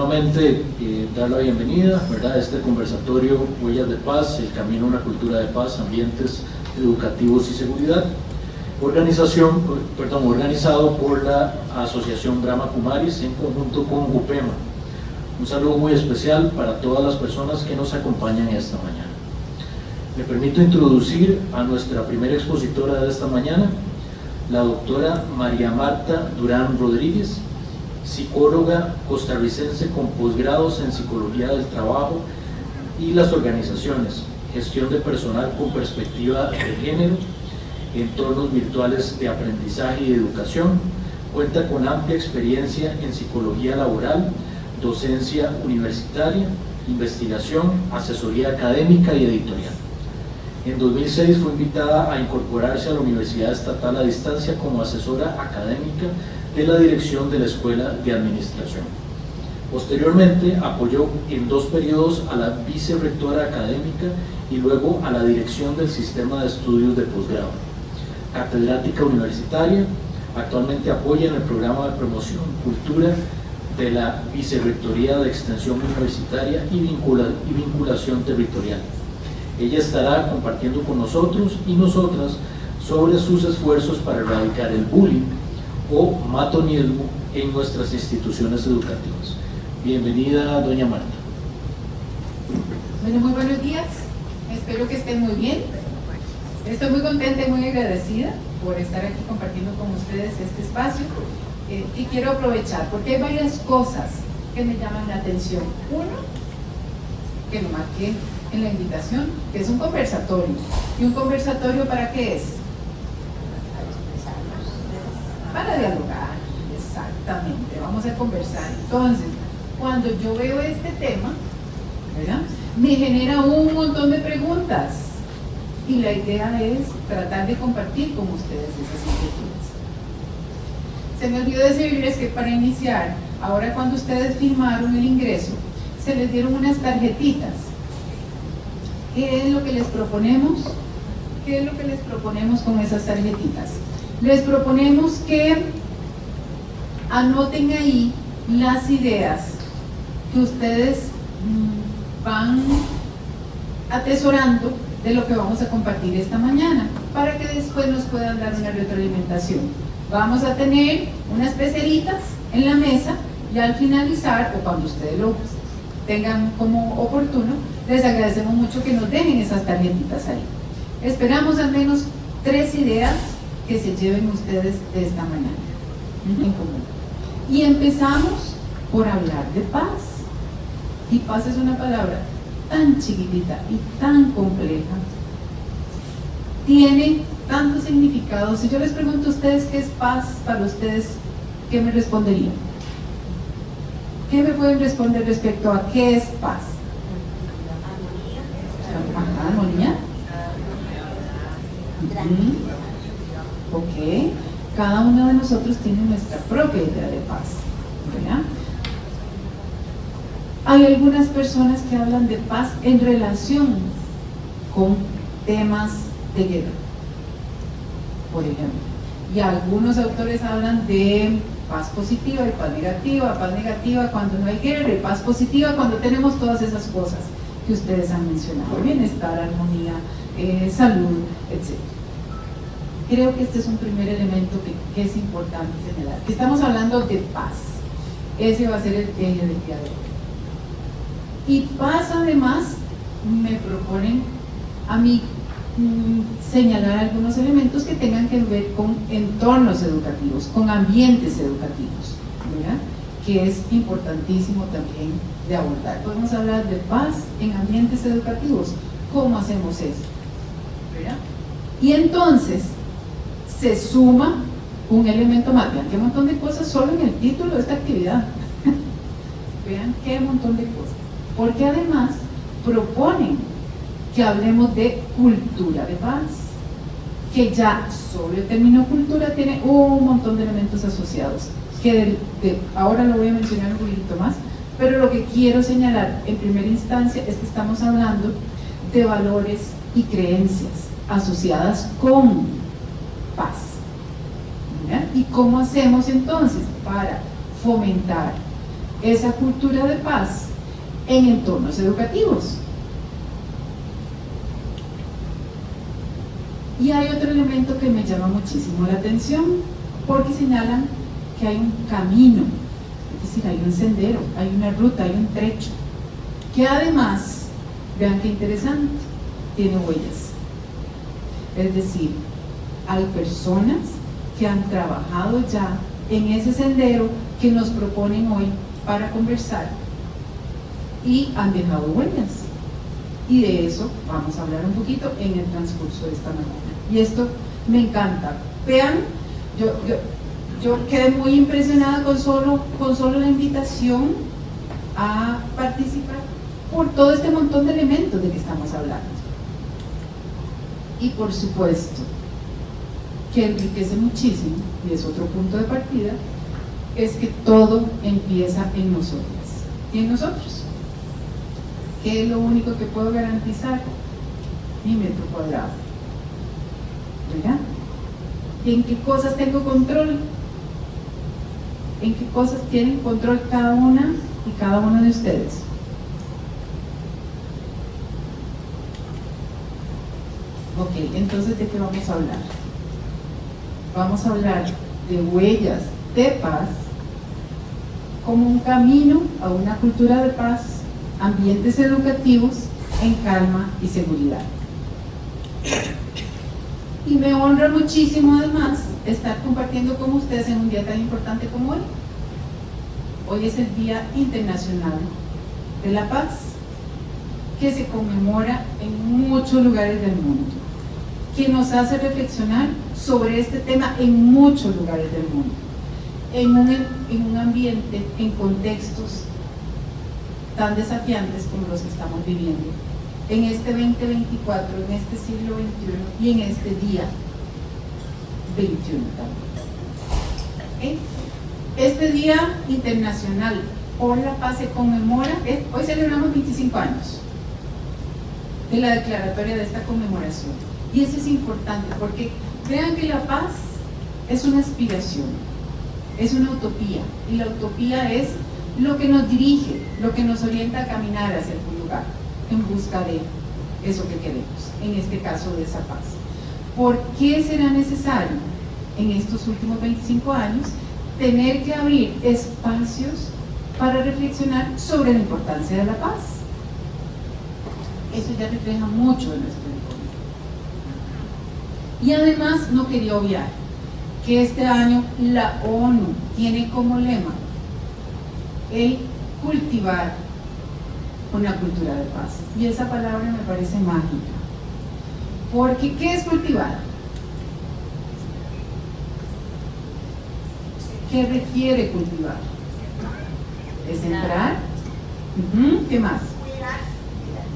nuevamente dar la bienvenida, ¿verdad?, a este conversatorio Huellas de Paz, el camino a una cultura de paz, ambientes educativos y seguridad, organizado por la Asociación Brahma Kumaris en conjunto con GUPEMA. Un saludo muy especial para todas las personas que nos acompañan esta mañana. Me permito introducir a nuestra primera expositora de esta mañana, la doctora María Marta Durán Rodríguez, psicóloga costarricense con posgrados en Psicología del Trabajo y las organizaciones, gestión de personal con perspectiva de género, entornos virtuales de aprendizaje y educación. Cuenta con amplia experiencia en psicología laboral, docencia universitaria, investigación, asesoría académica y editorial. En 2006 fue invitada a incorporarse a la Universidad Estatal a Distancia como asesora académica de la dirección de la Escuela de Administración. Posteriormente apoyó en 2 periodos a la vicerrectora académica y luego a la dirección del sistema de estudios de posgrado. Catedrática universitaria, actualmente apoya en el programa de promoción cultura de la Vicerrectoría de Extensión Universitaria y Vinculación Territorial. Ella estará compartiendo con nosotros y nosotras sobre sus esfuerzos para erradicar el bullying o matonismo en nuestras instituciones educativas. Bienvenida, doña Marta. Bueno, muy buenos días. Espero que estén muy bien. Estoy muy contenta y muy agradecida por estar aquí compartiendo con ustedes este espacio. Y quiero aprovechar porque hay varias cosas que me llaman la atención. Uno, que lo marqué en la invitación, que es un conversatorio. ¿Y un conversatorio para qué es? Para dialogar, exactamente, vamos a conversar. Entonces, cuando yo veo este tema, ¿verdad?, me genera un montón de preguntas y la idea es tratar de compartir con ustedes esas inquietudes. Se me olvidó decirles que para iniciar, ahora cuando ustedes firmaron el ingreso, se les dieron unas tarjetitas. ¿Qué es lo que les proponemos? ¿Qué es lo que les proponemos con esas tarjetitas? Les proponemos que anoten ahí las ideas que ustedes van atesorando de lo que vamos a compartir esta mañana, para que después nos puedan dar una retroalimentación. Vamos a tener unas peceritas en la mesa y al finalizar, o cuando ustedes lo tengan como oportuno, les agradecemos mucho que nos dejen esas tarjetitas ahí. Esperamos al menos 3 ideas que se lleven ustedes de esta mañana en común. Y empezamos por hablar de paz. Y paz es una palabra tan chiquitita y tan compleja. Tiene tantos significados. Si yo les pregunto a ustedes qué es paz para ustedes, ¿qué me responderían? ¿Qué me pueden responder respecto a qué es paz? Armonía. Ok, cada uno de nosotros tiene nuestra propia idea de paz, ¿verdad? Hay algunas personas que hablan de paz en relación con temas de guerra, por ejemplo, y algunos autores hablan de paz positiva y paz negativa cuando no hay guerra, y paz positiva cuando tenemos todas esas cosas que ustedes han mencionado: bienestar, armonía, salud, etc. Creo que este es un primer elemento que es importante señalar, que estamos hablando de paz. Ese va a ser el eje del día de hoy. Y paz, además, me proponen a mí señalar algunos elementos que tengan que ver con entornos educativos, con ambientes educativos, ¿verdad?, que es importantísimo también de abordar. Podemos hablar de paz en ambientes educativos. ¿Cómo hacemos eso? ¿Verdad? Y entonces se suma un elemento más. Vean qué montón de cosas solo en el título de esta actividad. Vean qué montón de cosas. Porque además proponen que hablemos de cultura de paz, que ya sobre el término cultura tiene un montón de elementos asociados, que ahora lo voy a mencionar un poquito más, pero lo que quiero señalar en primera instancia es que estamos hablando de valores y creencias asociadas con paz. ¿Verdad? ¿Y cómo hacemos entonces para fomentar esa cultura de paz en entornos educativos. Y hay otro elemento que me llama muchísimo la atención, porque señalan que hay un camino, es decir, hay un sendero, hay una ruta, hay un trecho, que además, vean qué interesante, tiene huellas. Es decir, hay personas que han trabajado ya en ese sendero que nos proponen hoy para conversar y han dejado huellas. Y de eso vamos a hablar un poquito en el transcurso de esta mañana. Y esto me encanta. Vean, yo quedé muy impresionada con solo la invitación a participar por todo este montón de elementos de que estamos hablando. Y por supuesto, que enriquece muchísimo, y es otro punto de partida, es que todo empieza en nosotras y en nosotros. ¿Qué es lo único que puedo garantizar? Mi metro cuadrado. ¿Verdad? ¿En qué cosas tengo control? ¿En qué cosas tienen control cada una y cada uno de ustedes? Ok, entonces, ¿de qué vamos a hablar? Vamos a hablar de huellas de paz como un camino a una cultura de paz, ambientes educativos en calma y seguridad. Y me honra muchísimo además estar compartiendo con ustedes en un día tan importante como hoy. Hoy es el Día Internacional de la Paz, que se conmemora en muchos lugares del mundo, que nos hace reflexionar sobre este tema en muchos lugares del mundo, en un ambiente, en contextos tan desafiantes como los que estamos viviendo, en este 2024, en este siglo XXI y en este día 21 también. Este Día Internacional por la Paz se conmemora, hoy celebramos 25 años de la declaratoria de esta conmemoración. Y eso es importante porque vean que la paz es una aspiración, es una utopía, y la utopía es lo que nos dirige, lo que nos orienta a caminar hacia algún lugar en busca de eso que queremos, en este caso de esa paz. ¿Por qué será necesario en estos últimos 25 años tener que abrir espacios para reflexionar sobre la importancia de la paz? Eso ya refleja mucho de nuestro entorno. Y además no quería obviar que este año la ONU tiene como lema el cultivar una cultura de paz. Y esa palabra me parece mágica. Porque ¿qué es cultivar? ¿Qué requiere cultivar? ¿Es sembrar? ¿Qué más?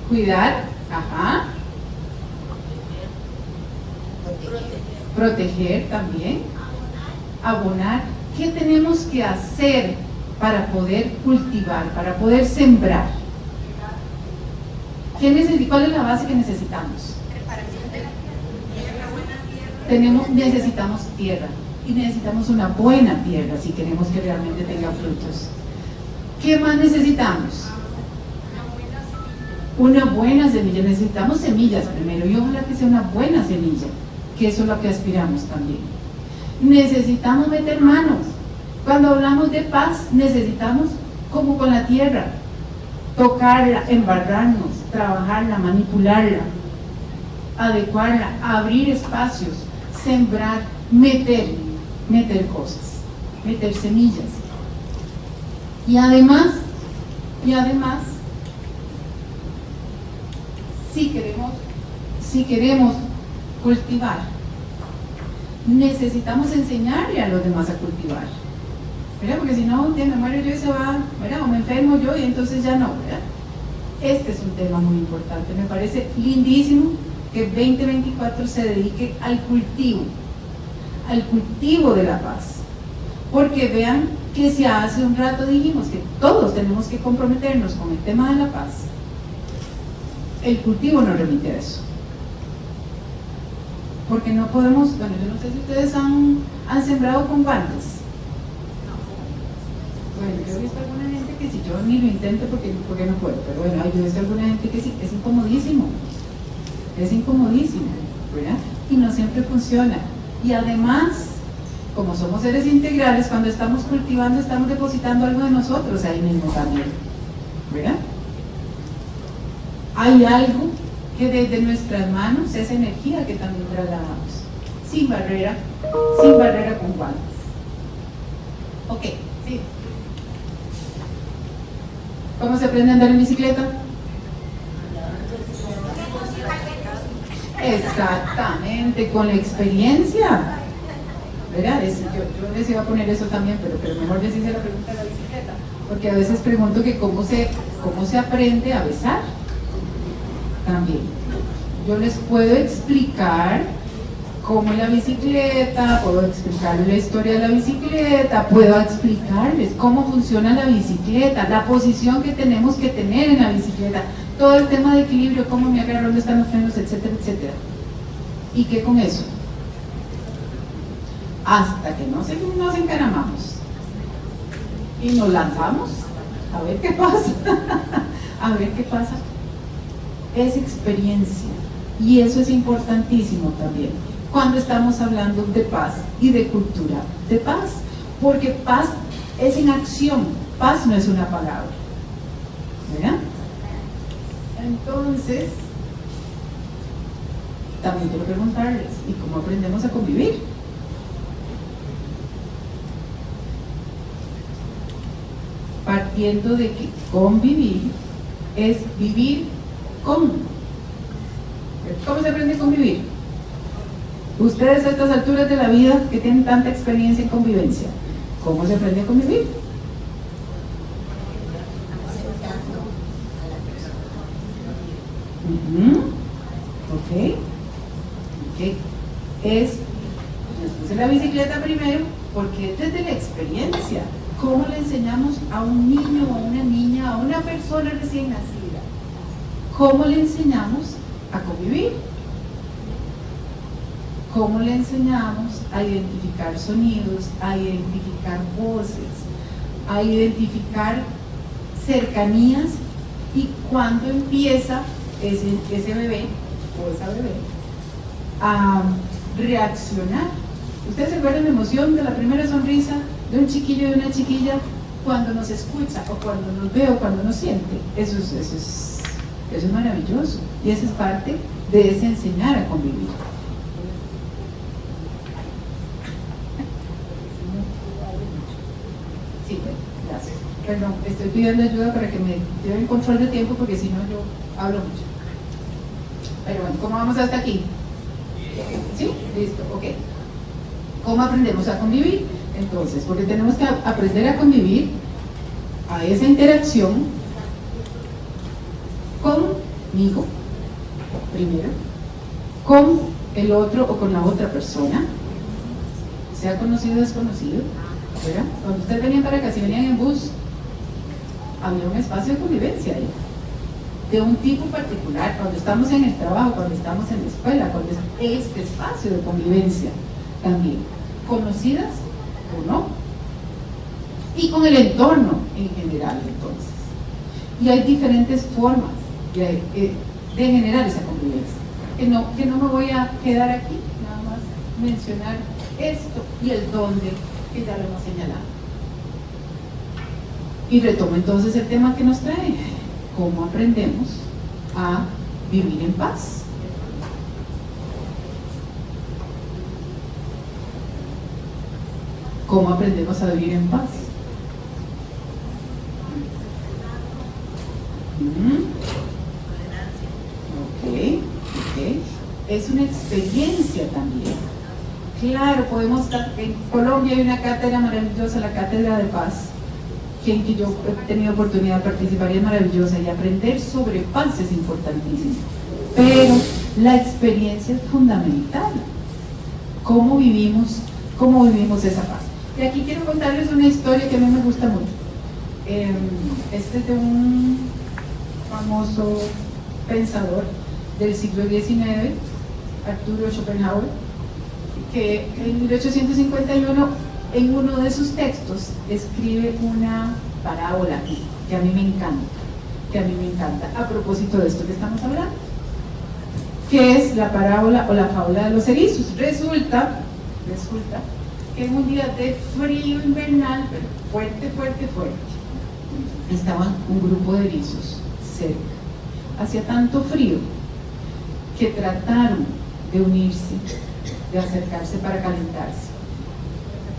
Cuidar. Ajá. Proteger también. Abonar. ¿Qué tenemos que hacer para poder cultivar, para poder sembrar? ¿Cuál es la base que necesitamos? Necesitamos tierra, y necesitamos una buena tierra si queremos que realmente tenga frutos. ¿Qué más necesitamos? Una buena semilla. Necesitamos semillas primero, y ojalá que sea una buena semilla, que eso es lo que aspiramos también. Necesitamos meter manos. Cuando hablamos de paz, necesitamos, como con la tierra, tocarla, embarrarnos, trabajarla, manipularla, adecuarla, abrir espacios, sembrar, meter cosas, meter semillas. Y además, si queremos cultivar, necesitamos enseñarle a los demás a cultivar, ¿verdad? Porque si no, un día me muero yo y se va, ¿verdad? O me enfermo yo y entonces ya no, ¿verdad? Este es un tema muy importante. Me parece lindísimo que 2024 se dedique al cultivo de la paz. Porque vean que si hace un rato dijimos que todos tenemos que comprometernos con el tema de la paz, el cultivo nos remite a eso. Porque no podemos, bueno, yo no sé si ustedes han sembrado con guantes. Bueno, yo he visto alguna gente que si yo ni lo intento porque no puedo, pero bueno, yo he visto alguna gente que sí, es incomodísimo, ¿verdad? Y no siempre funciona. Y además, como somos seres integrales, cuando estamos cultivando, estamos depositando algo de nosotros ahí mismo también, ¿verdad? Hay algo que desde nuestras manos, esa energía que también trasladamos, sin barrera con guantes. Ok, sí. ¿Cómo se aprende a andar en bicicleta? Exactamente, con la experiencia, ¿verdad? Yo les iba a poner eso también, pero mejor les hice la pregunta de la bicicleta, porque a veces pregunto que cómo se aprende a besar. También yo les puedo explicar cómo es la bicicleta, puedo explicarles la historia de la bicicleta, puedo explicarles cómo funciona la bicicleta, la posición que tenemos que tener en la bicicleta, todo el tema de equilibrio, cómo me agarro, dónde están los frenos, etcétera, etcétera. ¿Y qué con eso? Hasta que nos encaramamos y nos lanzamos a ver qué pasa, a ver qué pasa. Es experiencia, y eso es importantísimo también cuando estamos hablando de paz y de cultura de paz, porque paz es en acción, paz no es una palabra, ¿verdad? Entonces, también quiero preguntarles, ¿y cómo aprendemos a convivir? Partiendo de que convivir es vivir con. ¿Cómo se aprende a convivir? Ustedes a estas alturas de la vida que tienen tanta experiencia en convivencia, ¿cómo se aprende a convivir? Ok. Les puse la bicicleta primero porque es desde la experiencia. ¿Cómo le enseñamos a un niño, a una niña, a una persona recién nacida? ¿Cómo le enseñamos a convivir? ¿Cómo le enseñamos a identificar sonidos, a identificar voces, a identificar cercanías y cuándo empieza ese bebé o esa bebé a reaccionar? ¿Ustedes se acuerdan la emoción de la primera sonrisa de un chiquillo y de una chiquilla cuando nos escucha o cuando nos ve o cuando nos siente? Eso es maravilloso, y eso es parte de ese enseñar a convivir. Sí, gracias. Perdón, estoy pidiendo ayuda para que me lleven control de tiempo porque si no yo hablo mucho. Pero bueno, ¿cómo vamos hasta aquí? ¿Sí? Listo, ok. ¿Cómo aprendemos a convivir? Entonces, porque tenemos que aprender a convivir a esa interacción conmigo, primero, con el otro o con la otra persona, sea conocido o desconocido, ¿verdad? Cuando ustedes venían para acá, si venían en bus, había un espacio de convivencia ahí, de un tipo particular. Cuando estamos en el trabajo, cuando estamos en la escuela, cuando es este espacio de convivencia también, conocidas o no, y con el entorno en general. Entonces, y hay diferentes formas de generar esa convivencia, que no me voy a quedar aquí, nada más mencionar esto y el dónde, que ya lo hemos señalado. Y retomo entonces el tema que nos trae: ¿cómo aprendemos a vivir en paz? ¿Cómo aprendemos a vivir en paz? Ok. Es una experiencia también. Claro, podemos estar. En Colombia hay una cátedra maravillosa, la Cátedra de Paz, que yo he tenido oportunidad de participar, y es maravillosa, y aprender sobre paz es importantísimo. Pero la experiencia es fundamental. ¿Cómo vivimos esa paz? Y aquí quiero contarles una historia que a mí me gusta mucho. Este es de un famoso pensador del siglo XIX, Arturo Schopenhauer, que en 1851 en uno de sus textos escribe una parábola que a mí me encanta, a propósito de esto que estamos hablando, que es la parábola o la fábula de los erizos. Resulta que en un día de frío invernal, pero fuerte, estaban un grupo de erizos cerca. Hacía tanto frío que trataron de unirse, de acercarse para calentarse.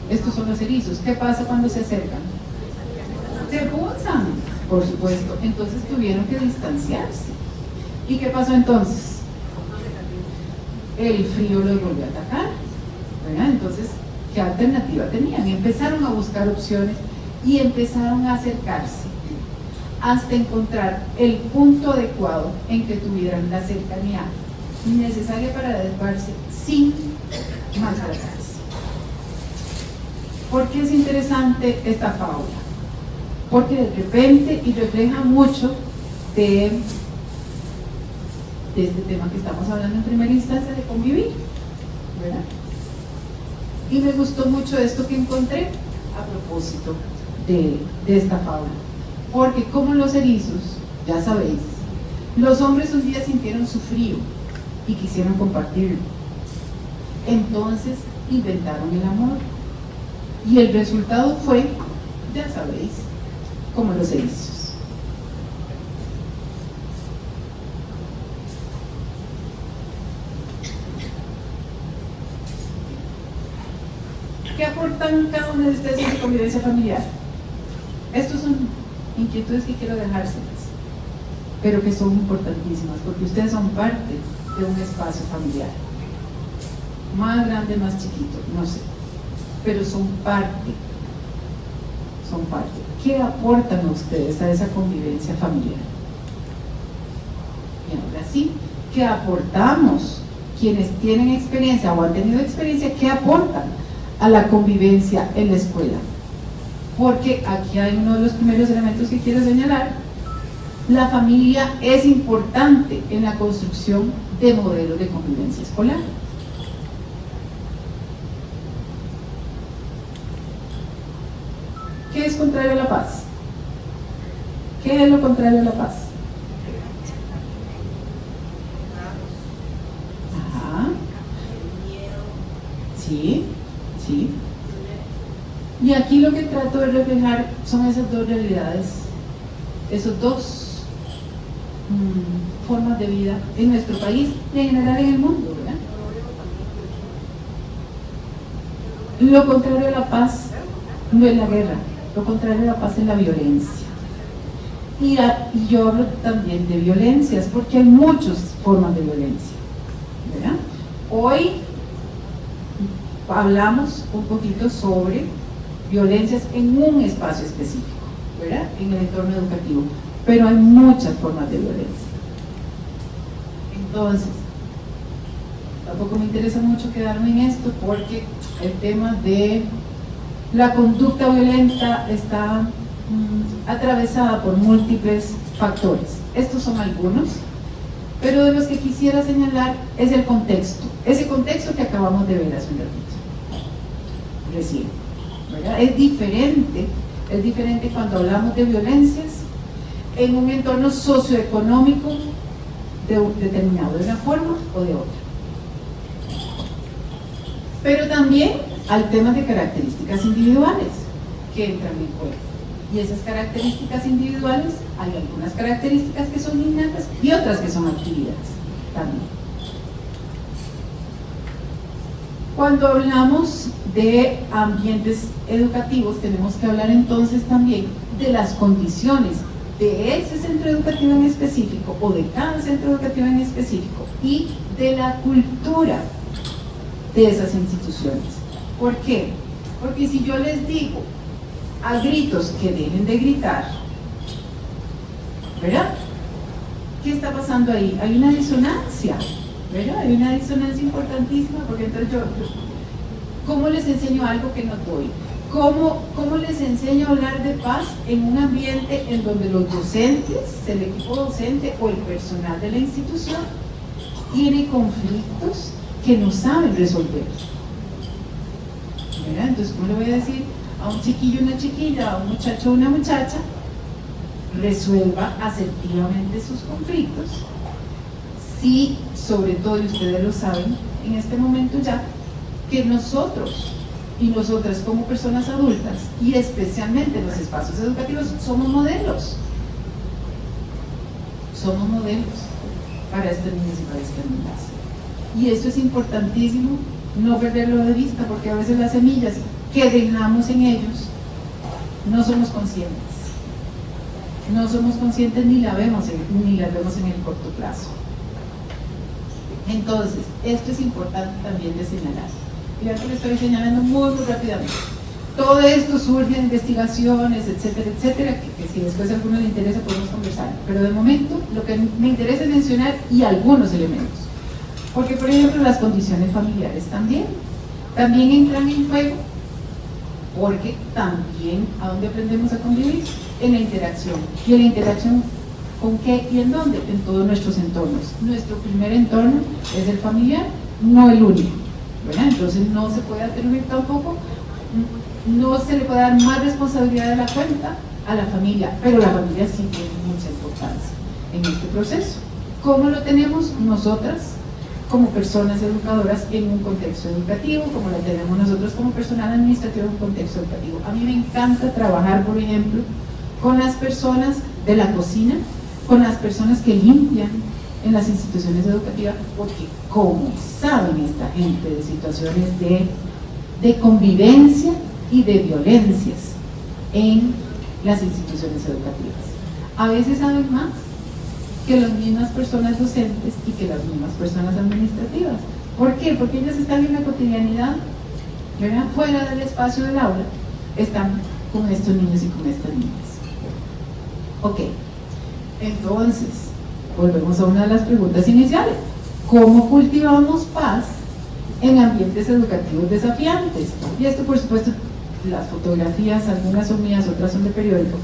Estos son los erizos. ¿Qué pasa cuando se acercan? Se punzan, por supuesto. Entonces tuvieron que distanciarse. ¿Y qué pasó entonces? El frío los volvió a atacar, ¿verdad? Entonces, ¿qué alternativa tenían? Empezaron a buscar opciones y empezaron a acercarse hasta encontrar el punto adecuado en que tuvieran la cercanía necesaria para adecuarse sin maltratarse. ¿Por qué es interesante esta fábula? Porque de repente, y refleja mucho de este tema que estamos hablando en primera instancia, de convivir, ¿verdad? Y me gustó mucho esto que encontré a propósito de esta fábula, porque como los erizos, ya sabéis, los hombres un día sintieron su frío y quisieron compartirlo. Entonces inventaron el amor y el resultado fue, ya sabéis, como los erizos. ¿Qué aportan cada uno de ustedes en su convivencia familiar? Estas son inquietudes que quiero dejárselas, pero que son importantísimas, porque ustedes son parte de un espacio familiar. Más grande, más chiquito, no sé, pero son parte. ¿Qué aportan ustedes a esa convivencia familiar? Y ahora sí, ¿qué aportamos? Quienes tienen experiencia o han tenido experiencia, ¿qué aportan a la convivencia en la escuela? Porque aquí hay uno de los primeros elementos que quiero señalar. La familia es importante en la construcción de modelos de convivencia escolar. ¿Qué es contrario a la paz? ¿Qué es lo contrario a la paz? Ajá. Sí. Y aquí lo que trato de reflejar son esas dos realidades, esos dos formas de vida en nuestro país y en general en el mundo, ¿verdad? Lo contrario a la paz no es la guerra, lo contrario a la paz es la violencia. Y yo hablo también de violencias, porque hay muchas formas de violencia, ¿verdad? Hoy hablamos un poquito sobre violencias en un espacio específico, ¿verdad? En el entorno educativo, pero hay muchas formas de violencia. Entonces, tampoco me interesa mucho quedarme en esto, porque el tema de la conducta violenta está atravesada por múltiples factores. Estos son algunos, pero de los que quisiera señalar es el contexto, ese contexto que acabamos de ver hace un ratito, recién, ¿verdad? Es diferente cuando hablamos de violencias en un entorno socioeconómico determinado, de una forma o de otra. Pero también hay temas de características individuales que entran en juego. Y esas características individuales, hay algunas características que son innatas y otras que son adquiridas también. Cuando hablamos de ambientes educativos, tenemos que hablar entonces también de las condiciones de ese centro educativo en específico o de cada centro educativo en específico y de la cultura de esas instituciones. ¿Por qué? Porque si yo les digo a gritos que dejen de gritar, ¿verdad? ¿Qué está pasando ahí? Hay una disonancia, ¿verdad? Hay una disonancia importantísima, porque entonces ¿cómo les enseño algo que no doy? ¿Cómo les enseño a hablar de paz en un ambiente en donde los docentes, el equipo docente o el personal de la institución tiene conflictos que no saben resolver? ¿verdad? Entonces, ¿cómo le voy a decir a un chiquillo, una chiquilla, a un muchacho, una muchacha, resuelva asertivamente sus conflictos? Sí, sobre todo, y ustedes lo saben, en este momento ya, que nosotros y nosotras como personas adultas, y especialmente en los espacios educativos, somos modelos para estos niños y para estas niñas. Y esto es importantísimo, no perderlo de vista, porque a veces las semillas que dejamos en ellos no somos conscientes ni las vemos en el corto plazo. Entonces, esto es importante también de señalar. Ya que le estoy señalando muy rápidamente. Todo esto surge en investigaciones, etcétera, etcétera, que si después a alguno le interesa podemos conversar. Pero de momento lo que me interesa es mencionar y algunos elementos. Porque, por ejemplo, las condiciones familiares también entran en juego, porque también a dónde aprendemos a convivir, en la interacción. ¿Y en la interacción con qué y en dónde? En todos nuestros entornos. Nuestro primer entorno es el familiar, no el único, ¿verdad? Entonces no se puede atribuir tampoco, no se le puede dar más responsabilidad de la cuenta a la familia, pero la familia sí tiene mucha importancia en este proceso. ¿Cómo lo tenemos nosotras como personas educadoras en un contexto educativo, como lo tenemos nosotros como personal administrativo en un contexto educativo? A mí me encanta trabajar, por ejemplo, con las personas de la cocina, con las personas que limpian en las instituciones educativas, porque como saben esta gente de situaciones de convivencia y de violencias en las instituciones educativas, a veces saben más que las mismas personas docentes y que las mismas personas administrativas. ¿Por qué? Porque ellas están en la cotidianidad, ¿verdad? Fuera del espacio del aula, están con estos niños y con estas niñas. Ok, entonces, volvemos a una de las preguntas iniciales. ¿Cómo cultivamos paz en ambientes educativos desafiantes? Y esto, por supuesto, las fotografías, algunas son mías, otras son de periódico,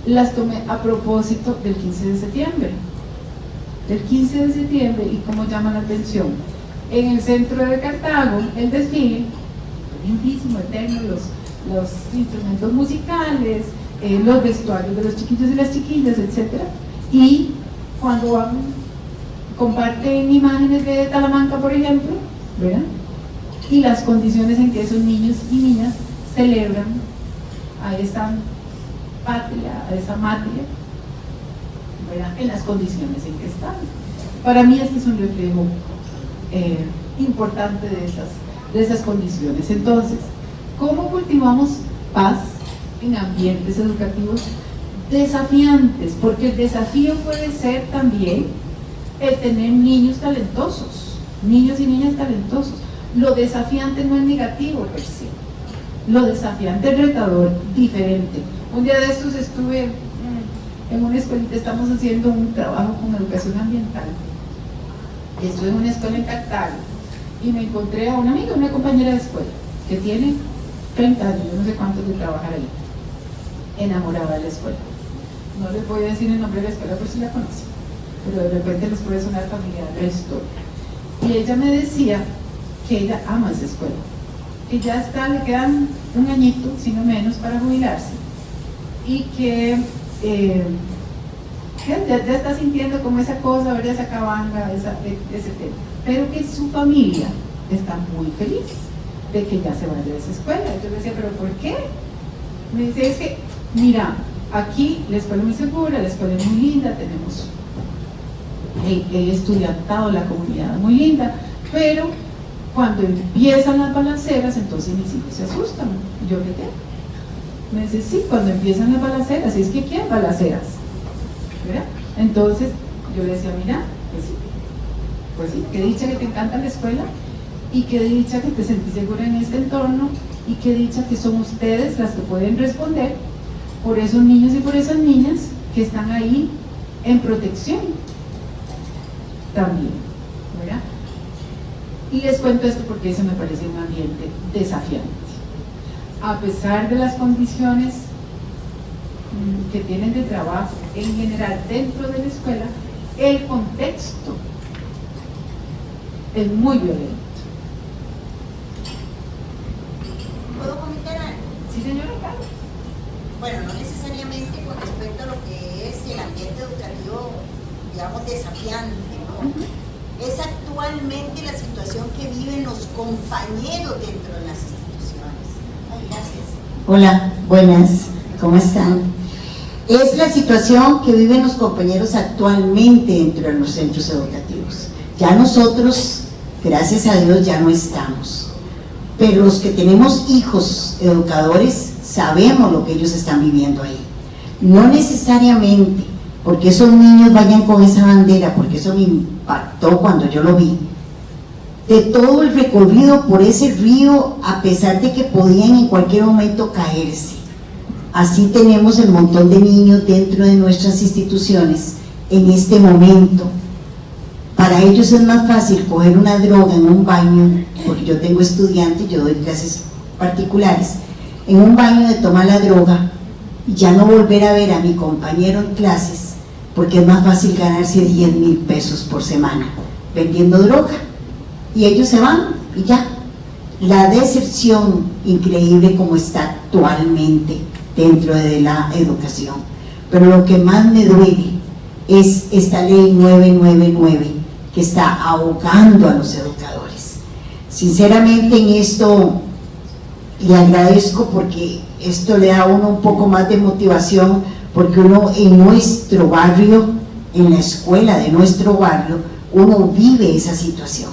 las tomé a propósito del 15 de septiembre. Del 15 de septiembre, y cómo llama la atención. En el centro de Cartago, el desfile, lindísimo, eterno, los instrumentos musicales, los vestuarios de los chiquillos y las chiquillas, etc. Y cuando van, comparten imágenes de Talamanca, por ejemplo, ¿verdad? Y las condiciones en que esos niños y niñas celebran a esa patria, a esa matria, ¿verdad? En las condiciones en que están. Para mí este es un reflejo importante de esas condiciones. Entonces, ¿cómo cultivamos paz en ambientes educativos desafiantes? Porque el desafío puede ser también el tener niños talentosos, niños y niñas talentosos. Lo desafiante no es negativo per se, lo desafiante es retador, diferente. Un día de estos estuve en una escuelita, estamos haciendo un trabajo con educación ambiental. Estuve en una escuela en Cartago y me encontré a una amiga, una compañera de escuela, que tiene 30 años, yo no sé cuántos de trabajar ahí, enamorada de la escuela. No les voy a decir el nombre de la escuela por si la conocen, pero de repente les puede sonar familiar la historia. Y ella me decía que ella ama esa escuela, que ya está, le quedan un añito, si no menos, para jubilarse, y que ya está sintiendo como esa cosa, ¿verdad? Esa cabanga, ese tema, pero que su familia está muy feliz de que ya se vaya de esa escuela. Yo le decía, ¿pero por qué? Me dice, es que, mira, aquí la escuela es muy segura, la escuela es muy linda, tenemos el estudiantado, la comunidad muy linda, pero cuando empiezan las balaceras, entonces mis hijos se asustan. ¿Yo qué qué? Me dice, sí, cuando empiezan las balaceras, es que ¿quién balaceras? ¿Verdad? Entonces yo le decía, mira, pues sí, qué dicha que te encanta la escuela y qué dicha que te sentís segura en este entorno y qué dicha que son ustedes las que pueden responder por esos niños y por esas niñas que están ahí en protección también, ¿verdad? Y les cuento esto porque eso me parece un ambiente desafiante. A pesar de las condiciones que tienen de trabajo en general dentro de la escuela, el contexto es muy violento. Sí, señora Carlos. Bueno, no necesariamente con respecto a lo que es el ambiente educativo, digamos, desafiante, ¿no? Es actualmente la situación que viven los compañeros dentro de las instituciones. Ay, gracias. Hola, buenas, ¿cómo están? Es la situación que viven los compañeros actualmente dentro de los centros educativos. Ya nosotros, gracias a Dios, ya no estamos. Pero los que tenemos hijos educadores, sabemos lo que ellos están viviendo ahí. No necesariamente porque esos niños vayan con esa bandera, porque eso me impactó cuando yo lo vi. De todo el recorrido por ese río, a pesar de que podían en cualquier momento caerse. Así tenemos el montón de niños dentro de nuestras instituciones en este momento. Para ellos es más fácil coger una droga en un baño, porque yo tengo estudiantes, yo doy clases particulares, en un baño de tomar la droga y ya no volver a ver a mi compañero en clases, porque es más fácil ganarse 10,000 pesos por semana vendiendo droga, y ellos se van y ya. La deserción increíble como está actualmente dentro de la educación. Pero lo que más me duele es esta ley 999 que está ahogando a los educadores. Sinceramente, en esto le agradezco, porque esto le da a uno un poco más de motivación, porque uno en nuestro barrio, en la escuela de nuestro barrio, uno vive esa situación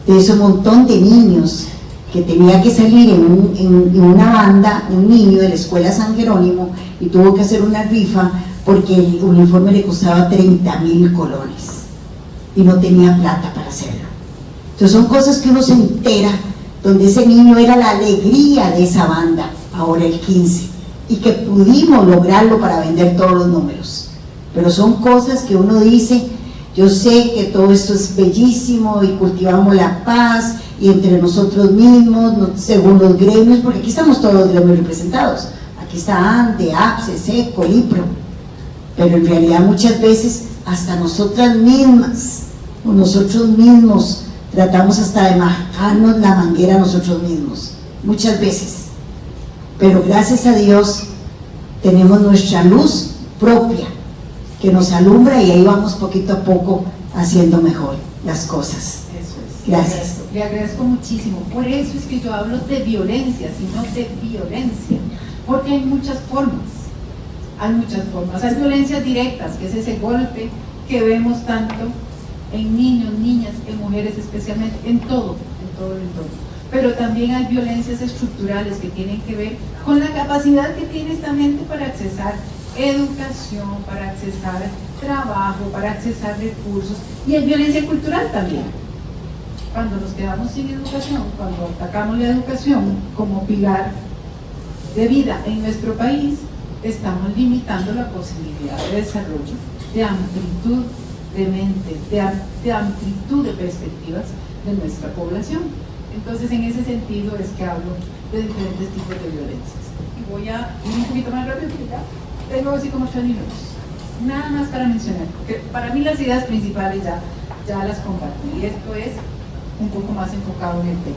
de ese montón de niños que tenía que salir en una banda, un niño de la escuela San Jerónimo, y tuvo que hacer una rifa porque el uniforme le costaba 30,000 colones y no tenía plata para hacerlo. Entonces son cosas que uno se entera, donde ese niño era la alegría de esa banda, ahora el 15, y que pudimos lograrlo para vender todos los números. Pero son cosas que uno dice, yo sé que todo esto es bellísimo y cultivamos la paz y entre nosotros mismos, según los gremios, porque aquí estamos todos los gremios representados, aquí está ANDE, APSE, SECO, IPRO, pero en realidad muchas veces hasta nosotras mismas o nosotros mismos tratamos hasta de majarnos la manguera nosotros mismos, muchas veces. Pero gracias a Dios tenemos nuestra luz propia que nos alumbra, y ahí vamos poquito a poco haciendo mejor las cosas. Eso es. Gracias. Le agradezco muchísimo. Por eso es que yo hablo de violencia, sino de violencia, porque hay muchas formas. Hay muchas formas. Hay violencias directas, que es ese golpe que vemos tanto en niños, niñas, en mujeres especialmente, en todo el entorno. Pero también hay violencias estructurales que tienen que ver con la capacidad que tiene esta mente para accesar educación, para accesar trabajo, para accesar recursos, y hay violencia cultural también. Cuando nos quedamos sin educación, cuando atacamos la educación como pilar de vida en nuestro país, estamos limitando la posibilidad de desarrollo, de amplitud de mente, de amplitud de perspectivas de nuestra población. Entonces, en ese sentido es que hablo de diferentes tipos de violencias. Y voy a ir un poquito más rápido, porque ya tengo así como 8 minutos. Nada más para mencionar, porque para mí las ideas principales ya las compartí, y esto es un poco más enfocado en el tema.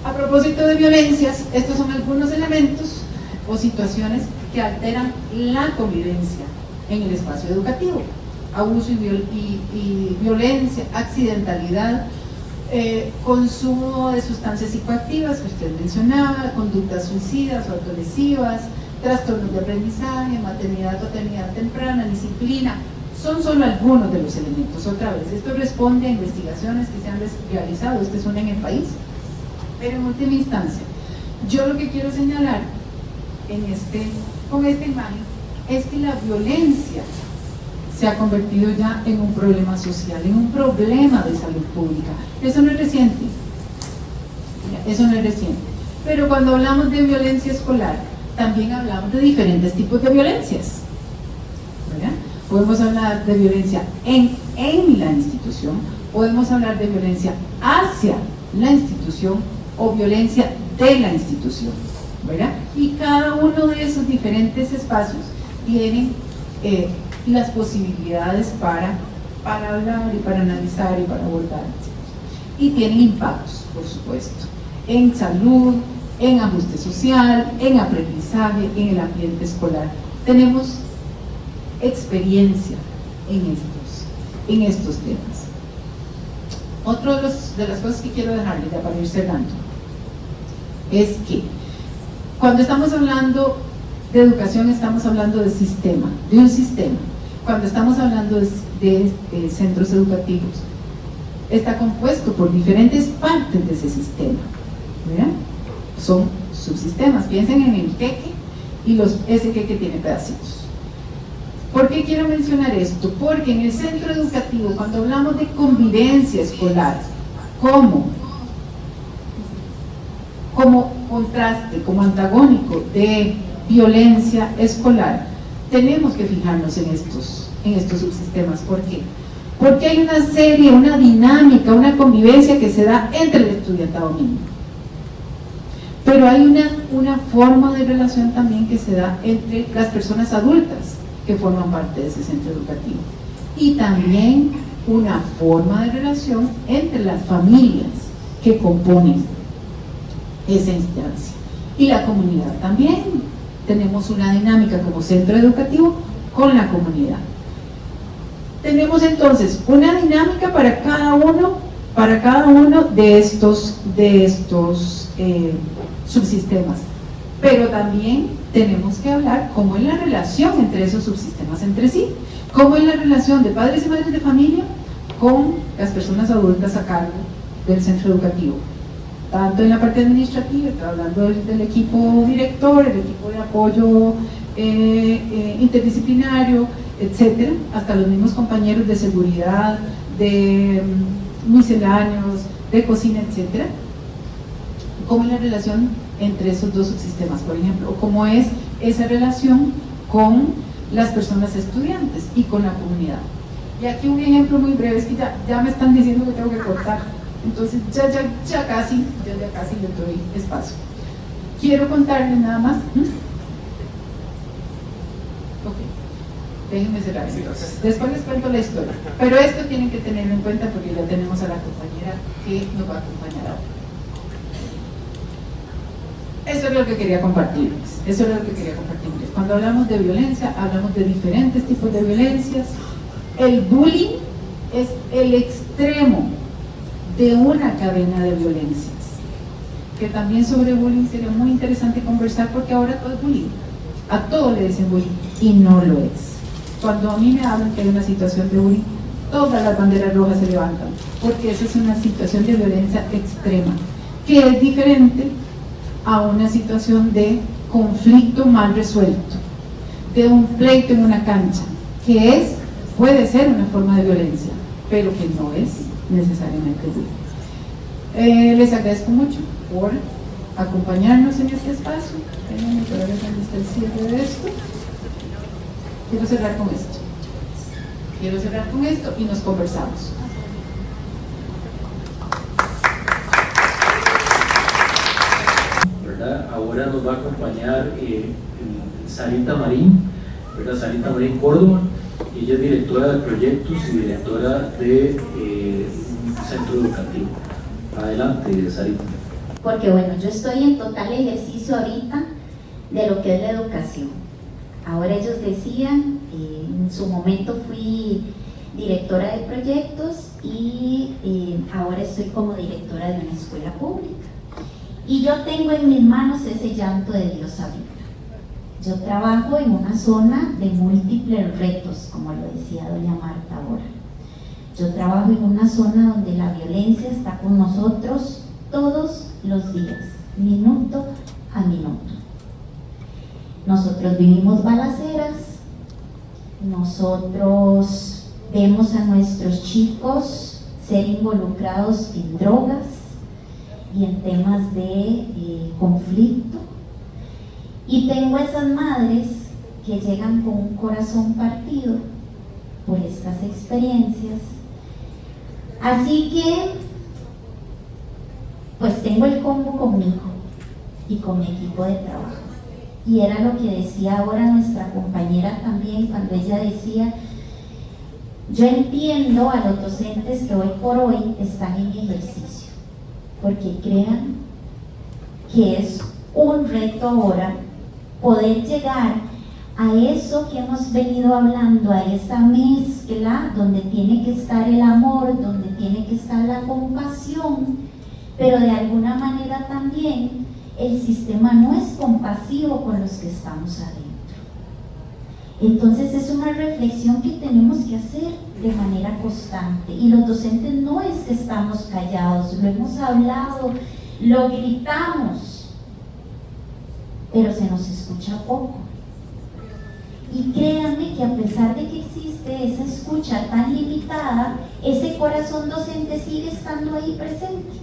A propósito de violencias, estos son algunos elementos o situaciones que alteran la convivencia en el espacio educativo: abuso y violencia, accidentalidad, consumo de sustancias psicoactivas que usted mencionaba, conductas suicidas o autolesivas, trastornos de aprendizaje, maternidad, paternidad temprana, disciplina. Son solo algunos de los elementos. Otra vez, esto responde a investigaciones que se han realizado, este es una en el país, pero en última instancia, yo lo que quiero señalar con esta imagen es que la violencia se ha convertido ya en un problema social, en un problema de salud pública. Eso no es reciente, pero cuando hablamos de violencia escolar, también hablamos de diferentes tipos de violencias, ¿verdad? Podemos hablar de violencia en la institución, podemos hablar de violencia hacia la institución o violencia de la institución, ¿verdad? Y cada uno de esos diferentes espacios tienen las posibilidades para hablar y para analizar y para abordar, y tienen impactos, por supuesto, en salud, en ajuste social, en aprendizaje, en el ambiente escolar. Tenemos experiencia en estos temas. Otro de las cosas que quiero dejarles ya para ir cerrando es que cuando estamos hablando de educación estamos hablando de sistema, de un sistema. Cuando estamos hablando de centros educativos, está compuesto por diferentes partes de ese sistema, ¿verdad? Son subsistemas. Piensen en el queque y ese queque tiene pedacitos. ¿Por qué quiero mencionar esto? Porque en el centro educativo, cuando hablamos de convivencia escolar, como contraste, como antagónico de violencia escolar, tenemos que fijarnos en estos subsistemas. ¿Por qué? Porque hay una serie, una dinámica, una convivencia que se da entre el estudiantado mismo. Pero hay una forma de relación también que se da entre las personas adultas que forman parte de ese centro educativo. Y también una forma de relación entre las familias que componen esa instancia. Y la comunidad también. Tenemos una dinámica como centro educativo con la comunidad. Tenemos entonces una dinámica para cada uno de estos subsistemas, pero también tenemos que hablar cómo es la relación entre esos subsistemas entre sí, cómo es la relación de padres y madres de familia con las personas adultas a cargo del centro educativo, tanto en la parte administrativa, hablando del equipo director, el equipo de apoyo interdisciplinario, etcétera, hasta los mismos compañeros de seguridad, de misceláneos, de cocina, etcétera. ¿Cómo es la relación entre esos dos subsistemas, por ejemplo? O cómo es esa relación con las personas estudiantes y con la comunidad. Y aquí un ejemplo muy breve, es que ya me están diciendo que tengo que cortar, entonces ya casi les doy espacio. Quiero contarles nada más. Déjenme cerrar entonces. Después les cuento la historia. Pero esto tienen que tenerlo en cuenta porque ya tenemos a la compañera que nos va a acompañar ahora. Eso es lo que quería compartirles. Cuando hablamos de violencia, hablamos de diferentes tipos de violencias. El bullying es el extremo de una cadena de violencias. Que también sobre bullying sería muy interesante conversar porque ahora todo es bullying. A todo le dicen bullying y no lo es. Cuando a mí me hablan que hay una situación de bullying, todas las banderas rojas se levantan, porque esa es una situación de violencia extrema, que es diferente a una situación de conflicto mal resuelto, de un pleito en una cancha, que puede ser una forma de violencia, pero que no es necesariamente bullying. Les agradezco mucho por acompañarnos en este espacio. Déjenme ver dónde está el cierre de esto. Quiero cerrar con esto y nos conversamos. ¿Verdad? Ahora nos va a acompañar Sarita Marín, ¿verdad? Sarita Marín Córdoba. Ella es directora de proyectos y directora de un centro educativo. Adelante, Sarita. Porque bueno, yo estoy en total ejercicio ahorita de lo que es la educación. Ahora ellos decían, en su momento fui directora de proyectos y ahora estoy como directora de una escuela pública. Y yo tengo en mis manos ese llanto de Dios ahorita. Yo trabajo en una zona de múltiples retos, como lo decía doña Marta ahora. Yo trabajo en una zona donde la violencia está con nosotros todos los días, minuto a minuto. Nosotros vivimos balaceras, nosotros vemos a nuestros chicos ser involucrados en drogas y en temas de conflicto. Y tengo esas madres que llegan con un corazón partido por estas experiencias. Así que, pues tengo el combo conmigo y con mi equipo de trabajo. Y era lo que decía ahora nuestra compañera también, cuando ella decía, yo entiendo a los docentes que hoy por hoy están en ejercicio, porque crean que es un reto ahora poder llegar a eso que hemos venido hablando, a esa mezcla donde tiene que estar el amor, donde tiene que estar la compasión, pero de alguna manera también el sistema no es compasivo con los que estamos adentro. Entonces es una reflexión que tenemos que hacer de manera constante, y los docentes no es que estamos callados, lo hemos hablado, lo gritamos, pero se nos escucha poco. Y créanme que a pesar de que existe esa escucha tan limitada, ese corazón docente sigue estando ahí presente.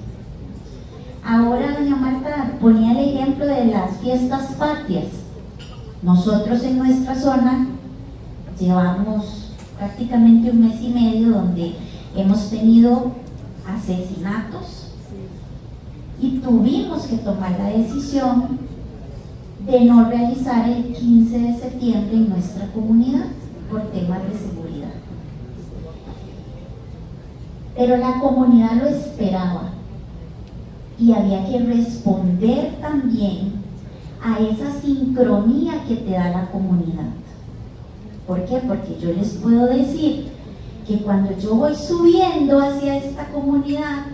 Ahora doña Marta ponía el ejemplo de las fiestas patrias. Nosotros en nuestra zona llevamos prácticamente un mes y medio donde hemos tenido asesinatos y tuvimos que tomar la decisión de no realizar el 15 de septiembre en nuestra comunidad por temas de seguridad. Pero la comunidad lo esperaba y había que responder también a esa sincronía que te da la comunidad. ¿Por qué? Porque yo les puedo decir que cuando yo voy subiendo hacia esta comunidad,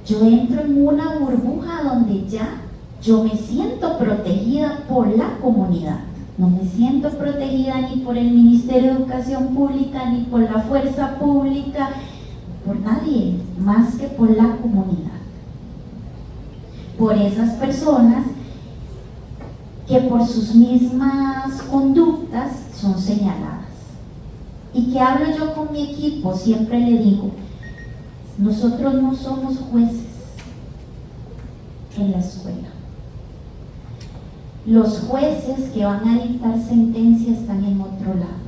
yo entro en una burbuja donde ya yo me siento protegida por la comunidad. No me siento protegida ni por el Ministerio de Educación Pública, ni por la fuerza pública, por nadie, más que por la comunidad. Por esas personas que por sus mismas conductas son señaladas. ¿Y qué hablo yo con mi equipo? Siempre le digo, nosotros no somos jueces en la escuela. Los jueces que van a dictar sentencia están en otro lado.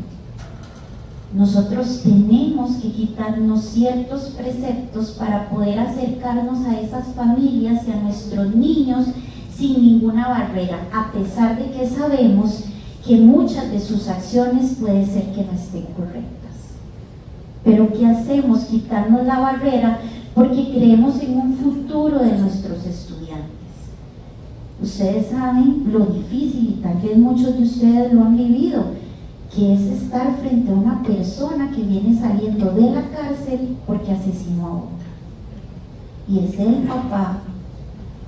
Nosotros tenemos que quitarnos ciertos preceptos para poder acercarnos a esas familias y a nuestros niños sin ninguna barrera, a pesar de que sabemos que muchas de sus acciones puede ser que no estén correctas. Pero ¿qué hacemos? Quitarnos la barrera porque creemos en un futuro de nuestros estudiantes. Ustedes saben lo difícil, y tal vez muchos de ustedes lo han vivido, que es estar frente a una persona que viene saliendo de la cárcel porque asesinó a otra. Y es el papá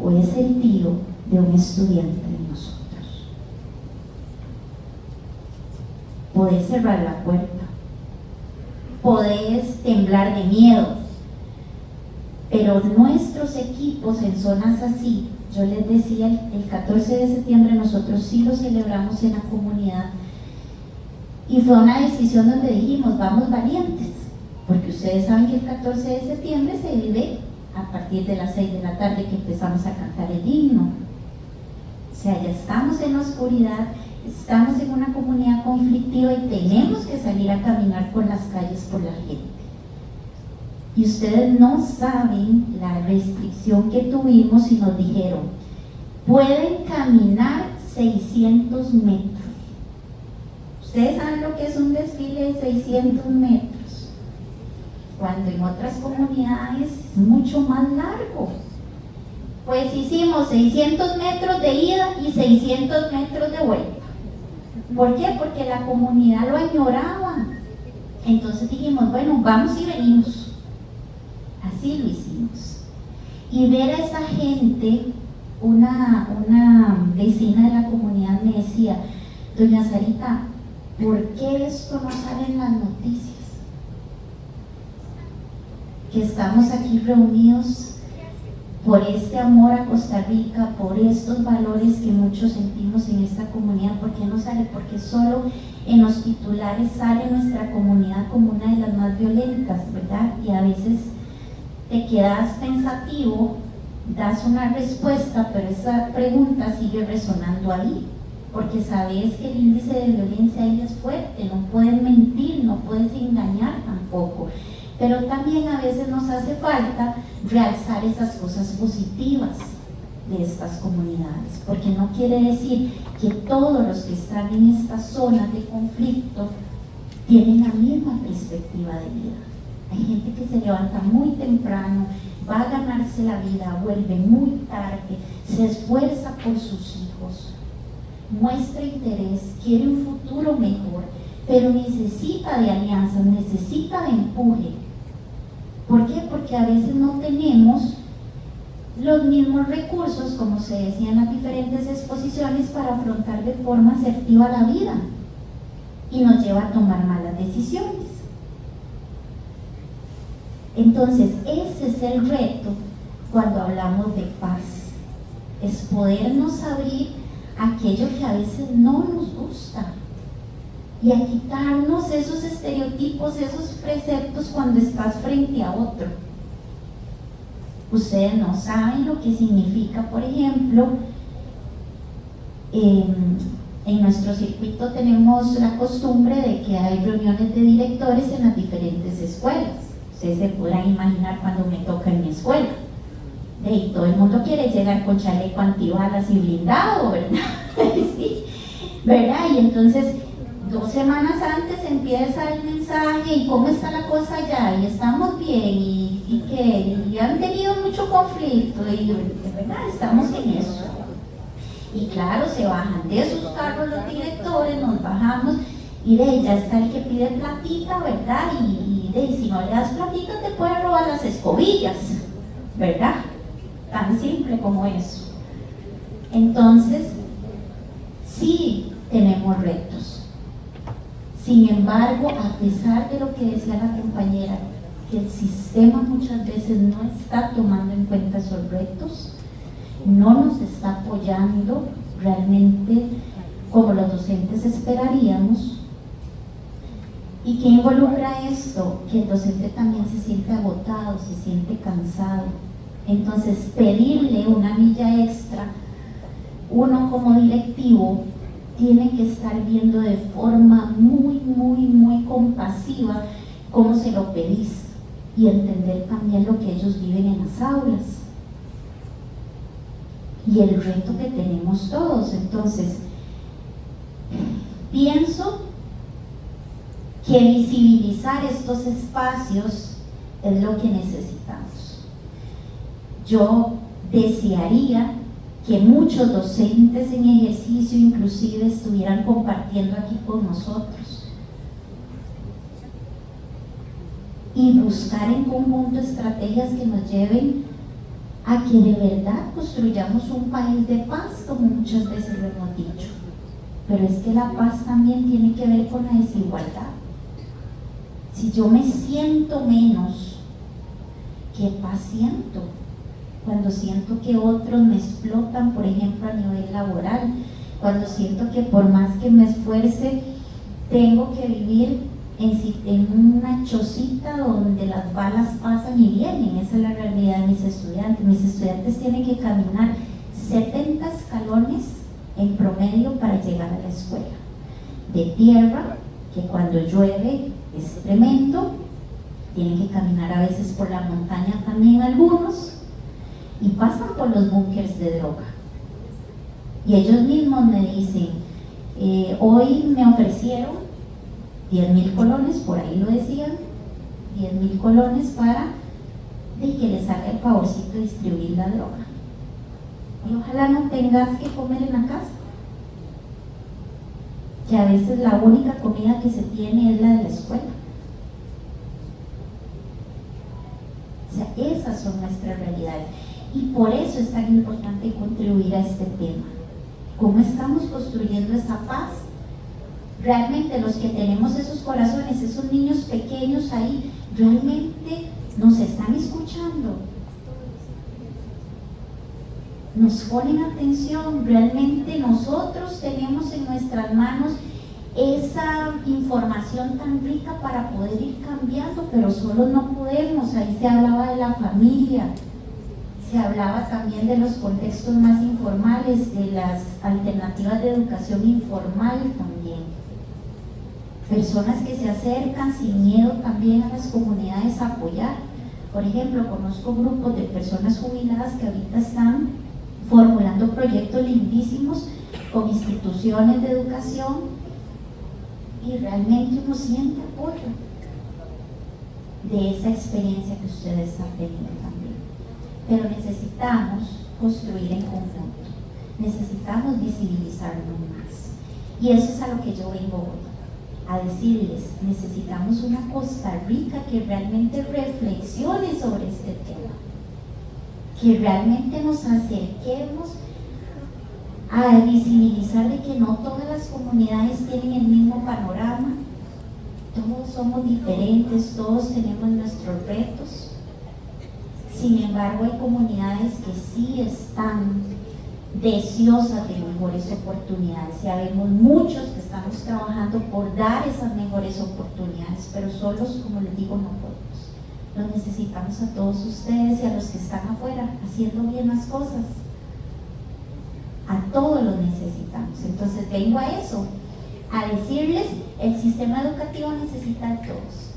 o es el tío de un estudiante de nosotros. Podés cerrar la puerta, podés temblar de miedo, pero nuestros equipos en zonas así, yo les decía, el 14 de septiembre nosotros sí lo celebramos en la comunidad y fue una decisión donde dijimos, vamos valientes, porque ustedes saben que el 14 de septiembre se vive a partir de las 6 de la tarde que empezamos a cantar el himno. O sea, ya estamos en la oscuridad, estamos en una comunidad conflictiva y tenemos que salir a caminar por las calles por la gente. Y ustedes no saben la restricción que tuvimos y nos dijeron, pueden caminar 600 metros. Ustedes saben lo que es un desfile de 600 metros, cuando en otras comunidades es mucho más largo. Pues hicimos 600 metros de ida y 600 metros de vuelta. ¿Por qué? Porque la comunidad lo añoraba. Entonces dijimos, bueno, vamos y venimos. Así lo hicimos. Y ver a esa gente, una vecina de la comunidad me decía, doña Sarita, ¿por qué esto no sale en las noticias? Que estamos aquí reunidos por este amor a Costa Rica, por estos valores que muchos sentimos en esta comunidad. ¿Por qué no sale? Porque solo en los titulares sale nuestra comunidad como una de las más violentas, ¿verdad? Y a veces te quedas pensativo, das una respuesta, pero esa pregunta sigue resonando ahí, porque sabes que el índice de violencia ahí es fuerte, no puedes mentir, no puedes engañar tampoco. Pero también a veces nos hace falta realzar esas cosas positivas de estas comunidades, porque no quiere decir que todos los que están en estas zonas de conflicto tienen la misma perspectiva de vida. Hay gente que se levanta muy temprano, va a ganarse la vida, vuelve muy tarde, se esfuerza por sus hijos, muestra interés, quiere un futuro mejor, pero necesita de alianzas, necesita de empuje. ¿Por qué? Porque a veces no tenemos los mismos recursos, como se decía en las diferentes exposiciones, para afrontar de forma asertiva la vida, y nos lleva a tomar malas decisiones. Entonces, ese es el reto cuando hablamos de paz, es podernos abrir a aquello que a veces no nos gusta y a quitarnos esos estereotipos, esos preceptos cuando estás frente a otro. Ustedes no saben lo que significa, por ejemplo, en nuestro circuito tenemos la costumbre de que hay reuniones de directores en las diferentes escuelas. Ustedes se podrán imaginar cuando me toca en mi escuela. Y todo el mundo quiere llegar con chaleco antibalas y blindado, ¿verdad? Sí, ¿verdad? Y entonces 2 semanas antes empieza el mensaje, y cómo está la cosa allá, y estamos bien, y que y han tenido mucho conflicto, y de verdad estamos en eso. Y claro, se bajan de sus carros los directores, nos bajamos, y de ahí ya está el que pide platita, ¿verdad? Y de ahí, si no le das platita te puede robar las escobillas, ¿verdad? Tan simple como eso. Entonces, sí tenemos retos. Sin embargo, a pesar de lo que decía la compañera, que el sistema muchas veces no está tomando en cuenta esos retos, no nos está apoyando realmente como los docentes esperaríamos. ¿Y qué involucra esto? Que el docente también se siente agotado, se siente cansado. Entonces, pedirle una milla extra, uno como directivo tiene que estar viendo de forma muy compasiva cómo se lo pedís y entender también lo que ellos viven en las aulas y el reto que tenemos todos. Entonces, pienso que visibilizar estos espacios es lo que necesitamos. Yo desearía que muchos docentes en ejercicio inclusive estuvieran compartiendo aquí con nosotros y buscar en conjunto estrategias que nos lleven a que de verdad construyamos un país de paz, como muchas veces lo hemos dicho. Pero es que la paz también tiene que ver con la desigualdad. Si yo me siento menos, ¿qué paz siento? Cuando siento que otros me explotan, por ejemplo, a nivel laboral, cuando siento que por más que me esfuerce, tengo que vivir en una chocita donde las balas pasan y vienen. Esa es la realidad de mis estudiantes. Mis estudiantes tienen que caminar 70 escalones en promedio para llegar a la escuela. De tierra, que cuando llueve es tremendo, tienen que caminar a veces por la montaña también algunos, y pasan por los búnkers de droga. Y ellos mismos me dicen, hoy me ofrecieron 10.000 colones, por ahí lo decían, 10.000 colones para que les haga el favorcito de distribuir la droga. Y ojalá no tengas que comer en la casa, que a veces la única comida que se tiene es la de la escuela. O sea, esas son nuestras realidades. Y por eso es tan importante contribuir a este tema. ¿Cómo estamos construyendo esa paz? Realmente los que tenemos esos corazones, esos niños pequeños ahí, realmente nos están escuchando, nos ponen atención. Realmente nosotros tenemos en nuestras manos esa información tan rica para poder ir cambiando, pero solo no podemos. Ahí se hablaba de la familia, se hablaba también de los contextos más informales, de las alternativas de educación informal también. Personas que se acercan sin miedo también a las comunidades a apoyar. Por ejemplo, conozco grupos de personas jubiladas que ahorita están formulando proyectos lindísimos con instituciones de educación y realmente uno siente apoyo. de esa experiencia que ustedes han tenido también. Pero necesitamos construir en conjunto, necesitamos visibilizarnos más. Y eso es a lo que yo vengo hoy, a decirles, necesitamos una Costa Rica que realmente reflexione sobre este tema, que realmente nos acerquemos a visibilizar de que no todas las comunidades tienen el mismo panorama, todos somos diferentes, todos tenemos nuestros retos. Sin embargo, hay comunidades que sí están deseosas de mejores oportunidades. Ya vemos muchos que estamos trabajando por dar esas mejores oportunidades, pero solos, como les digo, no podemos. Los necesitamos a todos ustedes y a los que están afuera haciendo bien las cosas. A todos los necesitamos. Entonces vengo a eso, a decirles, el sistema educativo necesita a todos,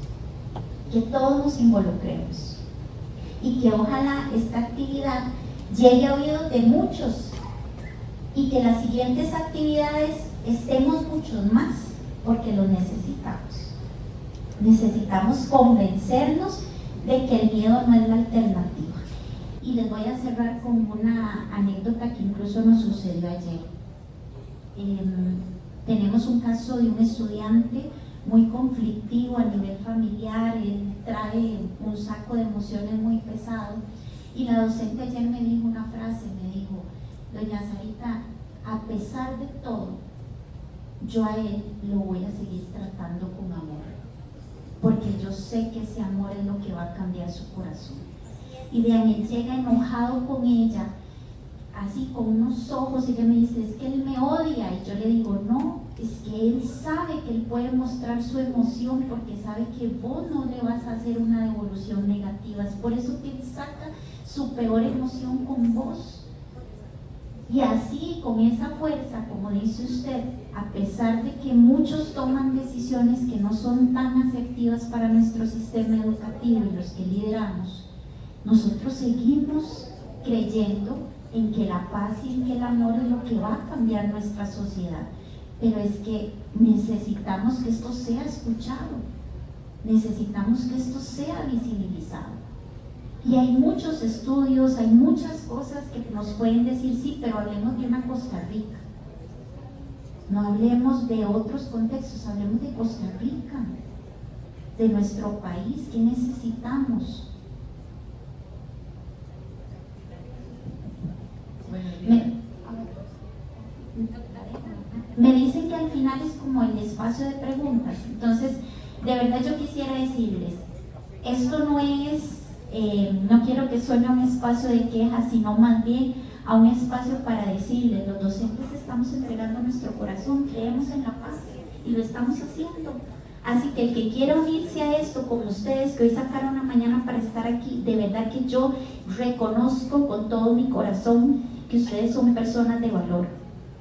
que todos nos involucremos y que ojalá esta actividad llegue a oídos de muchos y que las siguientes actividades estemos muchos más, porque los necesitamos. Necesitamos convencernos de que el miedo no es la alternativa. Y les voy a cerrar con una anécdota que incluso nos sucedió ayer. Tenemos un caso de un estudiante muy conflictivo a nivel familiar, él trae un saco de emociones muy pesado, y la docente ayer me dijo una frase, me dijo: doña Sarita, a pesar de todo, yo a él lo voy a seguir tratando con amor, porque yo sé que ese amor es lo que va a cambiar su corazón. Y vean, él llega enojado con ella, así con unos ojos, y ella me dice: es que él me odia. Y yo le digo: no, es que él sabe que él puede mostrar su emoción porque sabe que vos no le vas a hacer una devolución negativa. Es por eso que él saca su peor emoción con vos. Y así, con esa fuerza, como dice usted, a pesar de que muchos toman decisiones que no son tan afectivas para nuestro sistema educativo y los que lideramos, nosotros seguimos creyendo en que la paz y en que el amor es lo que va a cambiar nuestra sociedad. Pero es que necesitamos que esto sea escuchado, necesitamos que esto sea visibilizado. Y hay muchos estudios, hay muchas cosas que nos pueden decir: sí, pero hablemos de una Costa Rica. No hablemos de otros contextos, hablemos de Costa Rica, de nuestro país. ¿Qué necesitamos? Me dicen que al final es como el espacio de preguntas. Entonces, de verdad yo quisiera decirles, esto no es, no quiero que suene a un espacio de quejas, sino más bien a un espacio para decirles: los docentes estamos entregando nuestro corazón, creemos en la paz y lo estamos haciendo. Así que el que quiera unirse a esto, como ustedes que hoy sacaron la mañana para estar aquí, de verdad que yo reconozco con todo mi corazón que ustedes son personas de valor.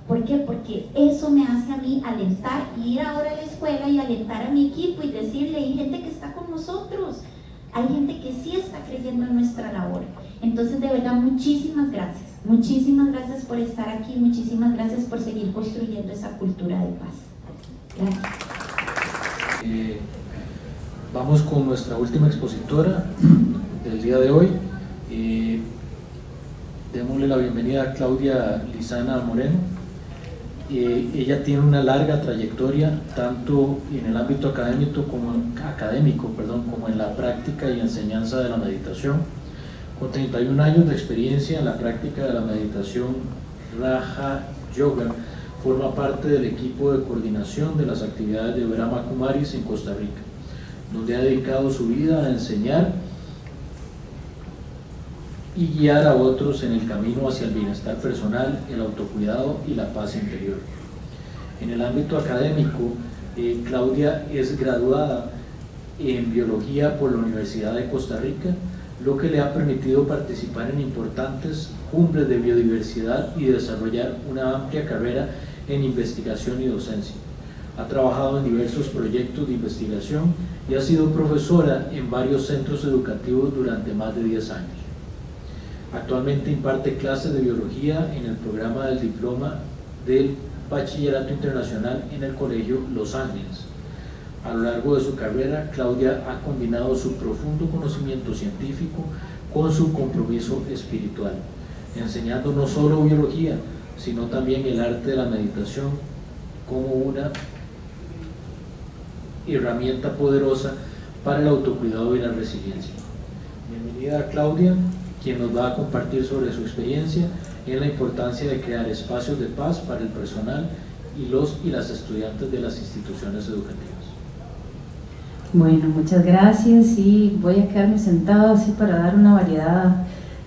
¿Por qué? Porque eso me hace a mí alentar, ir ahora a la escuela y alentar a mi equipo y decirle: hay gente que está con nosotros, hay gente que sí está creyendo en nuestra labor. Entonces, de verdad, muchísimas gracias por estar aquí, muchísimas gracias por seguir construyendo esa cultura de paz. Gracias. Vamos con nuestra última expositora del día de hoy. Démosle la bienvenida a Claudia Lizana Moreno. Ella tiene una larga trayectoria tanto en el ámbito académico como en la práctica y enseñanza de la meditación. Con 31 años de experiencia en la práctica de la meditación Raja Yoga, forma parte del equipo de coordinación de las actividades de Brahma Kumaris en Costa Rica, donde ha dedicado su vida a enseñar y guiar a otros en el camino hacia el bienestar personal, el autocuidado y la paz interior. En el ámbito académico, Claudia es graduada en Biología por la Universidad de Costa Rica, lo que le ha permitido participar en importantes cumbres de biodiversidad y desarrollar una amplia carrera en investigación y docencia. Ha trabajado en diversos proyectos de investigación y ha sido profesora en varios centros educativos durante más de 10 años. Actualmente imparte clases de biología en el programa del diploma del Bachillerato Internacional en el Colegio Los Ángeles. A lo largo de su carrera, Claudia ha combinado su profundo conocimiento científico con su compromiso espiritual, enseñando no solo biología, sino también el arte de la meditación como una herramienta poderosa para el autocuidado y la resiliencia. Bienvenida a Claudia, quien nos va a compartir sobre su experiencia en la importancia de crear espacios de paz para el personal y los y las estudiantes de las instituciones educativas. Bueno, muchas gracias y voy a quedarme sentado así para dar una variedad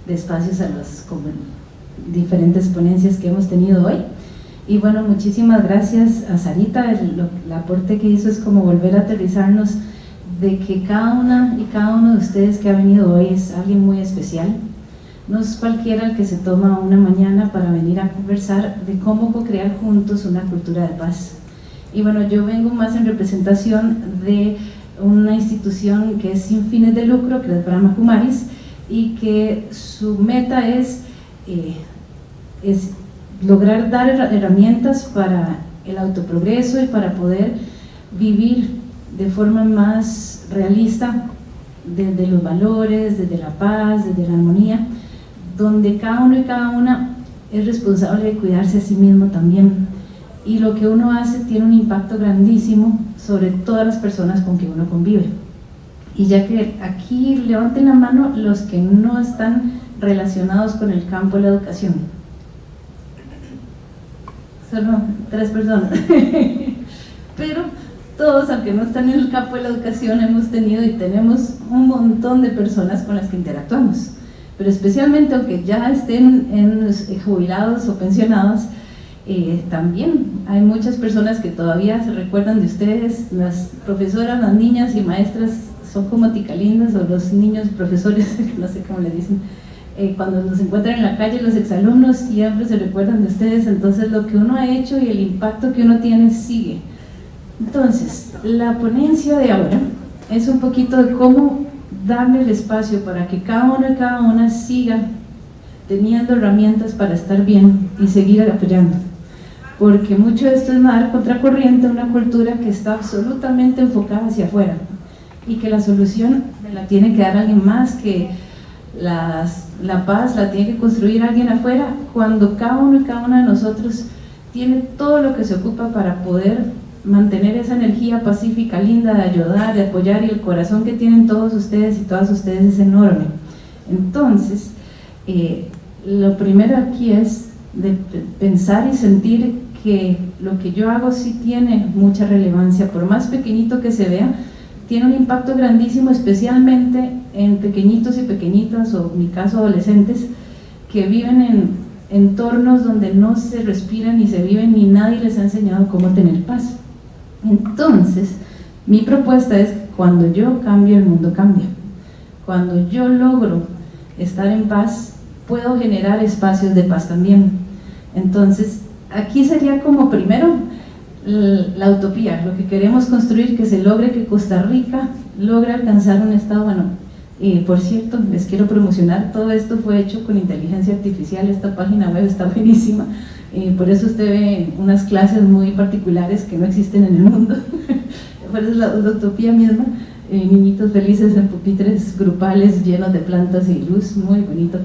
de espacios a las diferentes ponencias que hemos tenido hoy. Y bueno, muchísimas gracias a Sarita, el aporte que hizo es como volver a aterrizarnos de que cada una y cada uno de ustedes que ha venido hoy es alguien muy especial. No es cualquiera el que se toma una mañana para venir a conversar de cómo co-crear juntos una cultura de paz. Y bueno, yo vengo más en representación de una institución que es sin fines de lucro, que es Brahma Kumaris, y que su meta es lograr dar herramientas para el autoprogreso y para poder vivir de forma más realista desde los valores, desde la paz, desde la armonía, donde cada uno y cada una es responsable de cuidarse a sí mismo también, y lo que uno hace tiene un impacto grandísimo sobre todas las personas con que uno convive. Y ya que aquí levanten la mano los que no están relacionados con el campo de la educación. Solo 3 personas. Pero todos, aunque no están en el campo de la educación, hemos tenido y tenemos un montón de personas con las que interactuamos. Pero especialmente aunque ya estén jubilados o pensionados, también hay muchas personas que todavía se recuerdan de ustedes. Las profesoras, las niñas y maestras son como ticalindas, o los niños profesores, no sé cómo le dicen, cuando nos encuentran en la calle los exalumnos siempre se recuerdan de ustedes. Entonces lo que uno ha hecho y el impacto que uno tiene sigue. Entonces la ponencia de ahora es un poquito de cómo darle el espacio para que cada uno y cada una siga teniendo herramientas para estar bien y seguir apoyando, porque mucho de esto es nadar contracorriente a una cultura que está absolutamente enfocada hacia afuera, y que la solución me la tiene que dar alguien más, que la paz la tiene que construir alguien afuera, cuando cada uno y cada una de nosotros tiene todo lo que se ocupa para poder mantener esa energía pacífica, linda, de ayudar, de apoyar, y el corazón que tienen todos ustedes y todas ustedes es enorme. Entonces, lo primero aquí es de pensar y sentir que lo que yo hago sí tiene mucha relevancia, por más pequeñito que se vea, tiene un impacto grandísimo, especialmente en pequeñitos y pequeñitas, o en mi caso adolescentes, que viven en entornos donde no se respira ni se vive, ni nadie les ha enseñado cómo tener paz. Entonces, mi propuesta es que cuando yo cambio, el mundo cambia. Cuando yo logro estar en paz, puedo generar espacios de paz también. Entonces, aquí sería como primero la utopía, lo que queremos construir, que se logre que Costa Rica logre alcanzar un estado, bueno, por cierto, les quiero promocionar, todo esto fue hecho con inteligencia artificial, esta página web está buenísima, por eso usted ve unas clases muy particulares que no existen en el mundo, por eso es la utopía misma, niñitos felices en pupitres grupales llenos de plantas y luz, muy bonito.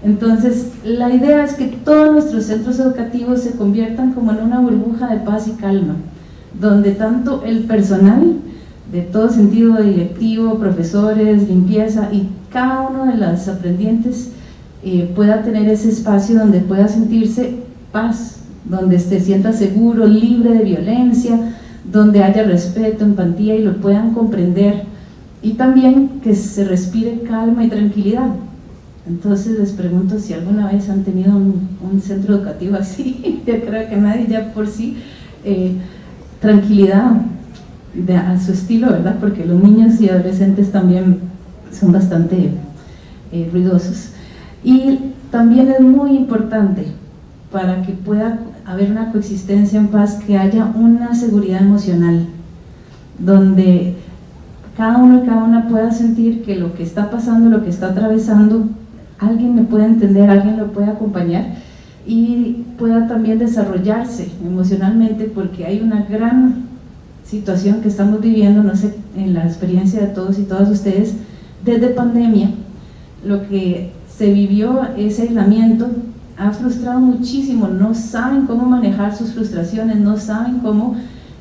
Entonces, la idea es que todos nuestros centros educativos se conviertan como en una burbuja de paz y calma, donde tanto el personal, de todo sentido, directivo, profesores, limpieza, y cada uno de los aprendientes pueda tener ese espacio donde pueda sentirse paz, donde se sienta seguro, libre de violencia, donde haya respeto, empatía y lo puedan comprender, y también que se respire calma y tranquilidad. Entonces les pregunto si alguna vez han tenido un centro educativo así. Yo creo que nadie, ya por sí, tranquilidad a su estilo, ¿verdad? Porque los niños y adolescentes también son bastante ruidosos. Y también es muy importante, para que pueda haber una coexistencia en paz, que haya una seguridad emocional, donde cada uno y cada una pueda sentir que lo que está pasando, lo que está atravesando, alguien me puede entender, alguien lo puede acompañar, y pueda también desarrollarse emocionalmente, porque hay una gran situación que estamos viviendo, no sé, en la experiencia de todos y todas ustedes, desde pandemia, lo que se vivió, ese aislamiento, ha frustrado muchísimo, no saben cómo manejar sus frustraciones, no saben cómo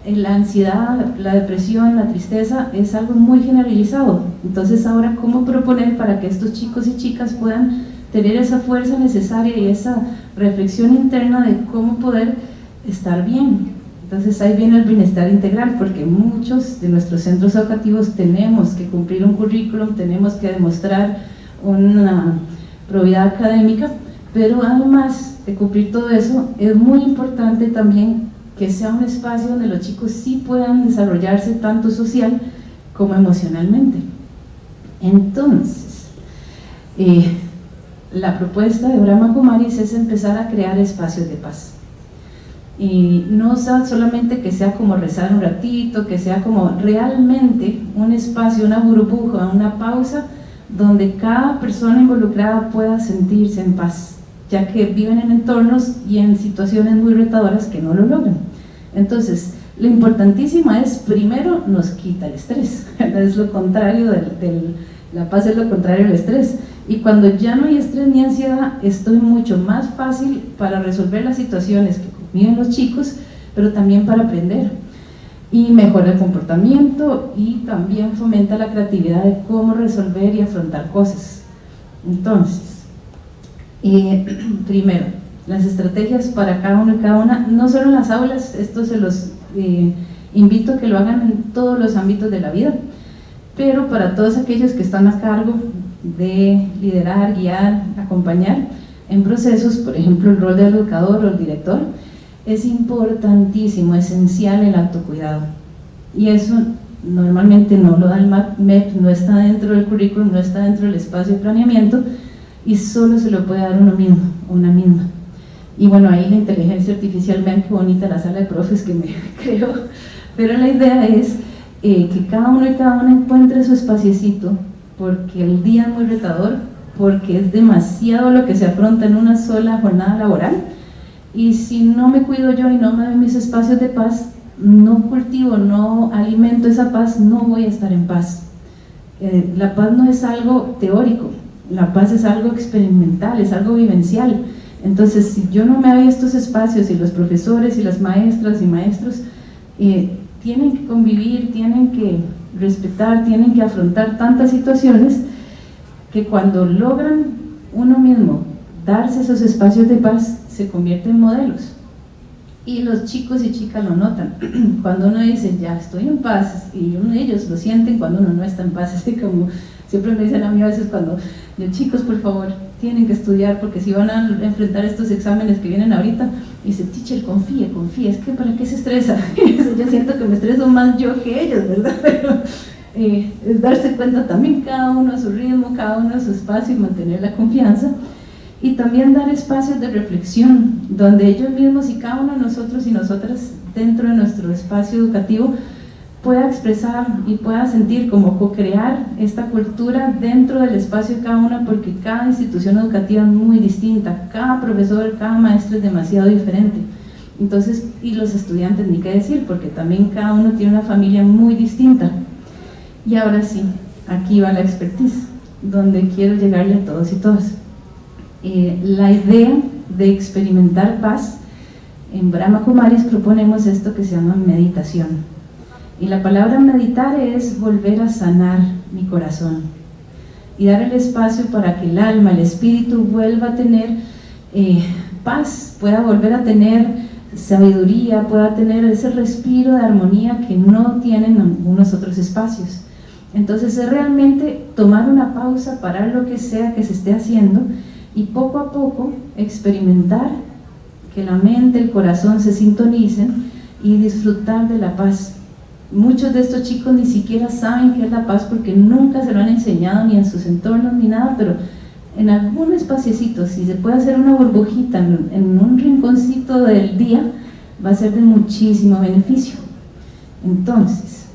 la ansiedad, la depresión, la tristeza es algo muy generalizado. Entonces ahora, ¿cómo proponer para que estos chicos y chicas puedan tener esa fuerza necesaria y esa reflexión interna de cómo poder estar bien? Entonces ahí viene el bienestar integral, porque muchos de nuestros centros educativos tenemos que cumplir un currículum, tenemos que demostrar una probidad académica, pero además de cumplir todo eso, es muy importante también que sea un espacio donde los chicos sí puedan desarrollarse tanto social como emocionalmente. Entonces, la propuesta de Brahma Kumaris es empezar a crear espacios de paz. Y no solamente que sea como rezar un ratito, que sea como realmente un espacio, una burbuja, una pausa, donde cada persona involucrada pueda sentirse en paz, ya que viven en entornos y en situaciones muy retadoras que no lo logran. Entonces, lo importantísimo es, primero, nos quita el estrés, es lo contrario la paz es lo contrario al estrés, y cuando ya no hay estrés ni ansiedad, estoy mucho más fácil para resolver las situaciones que viven los chicos, pero también para aprender, y mejora el comportamiento y también fomenta la creatividad de cómo resolver y afrontar cosas. Entonces, primero, las estrategias para cada uno y cada una, no solo en las aulas, esto se los invito a que lo hagan en todos los ámbitos de la vida, pero para todos aquellos que están a cargo de liderar, guiar, acompañar en procesos, por ejemplo el rol del educador o el director, es importantísimo, esencial el autocuidado, y eso normalmente no lo da el MEP, no está dentro del currículum, no está dentro del espacio de planeamiento, y solo se lo puede dar uno mismo, una misma. Y bueno, ahí la inteligencia artificial, vean qué bonita la sala de profes que me creo, pero la idea es que cada uno y cada una encuentre su espaciecito, porque el día es muy retador, porque es demasiado lo que se afronta en una sola jornada laboral, y si no me cuido yo y no me doy mis espacios de paz, no cultivo, no alimento esa paz, no voy a estar en paz. La paz no es algo teórico, la paz es algo experimental, es algo vivencial. Entonces, si yo no me doy estos espacios, y los profesores y las maestras y maestros tienen que convivir, tienen que respetar, tienen que afrontar tantas situaciones, que cuando logran uno mismo darse esos espacios de paz, se convierten en modelos, y los chicos y chicas lo notan. Cuando uno dice, ya estoy en paz, y ellos lo sienten cuando uno no está en paz, así como siempre me dicen a mí a veces cuando yo, chicos, por favor, tienen que estudiar, porque si van a enfrentar estos exámenes que vienen ahorita, dice, teacher, confíe, es que ¿para qué se estresa? Yo siento que me estreso más yo que ellos, ¿verdad? Pero es darse cuenta también cada uno a su ritmo, cada uno a su espacio, y mantener la confianza, y también dar espacios de reflexión, donde ellos mismos y cada uno de nosotros y nosotras dentro de nuestro espacio educativo pueda expresar y pueda sentir como co-crear esta cultura dentro del espacio de cada una, porque cada institución educativa es muy distinta, cada profesor, cada maestro es demasiado diferente. Entonces, y los estudiantes ni qué decir, porque también cada uno tiene una familia muy distinta. Y ahora sí, aquí va la expertise, donde quiero llegarle a todos y todas. La idea de experimentar paz, en Brahma Kumaris proponemos esto que se llama meditación. Y la palabra meditar es volver a sanar mi corazón y dar el espacio para que el alma, el espíritu vuelva a tener paz, pueda volver a tener sabiduría, pueda tener ese respiro de armonía que no tienen algunos otros espacios. Entonces es realmente tomar una pausa, parar lo que sea que se esté haciendo, y poco a poco experimentar que la mente, el corazón se sintonicen y disfrutar de la paz. Muchos de estos chicos ni siquiera saben qué es la paz, porque nunca se lo han enseñado ni en sus entornos ni nada, pero en algún espaciecito, si se puede hacer una burbujita en un rinconcito del día, va a ser de muchísimo beneficio. Entonces,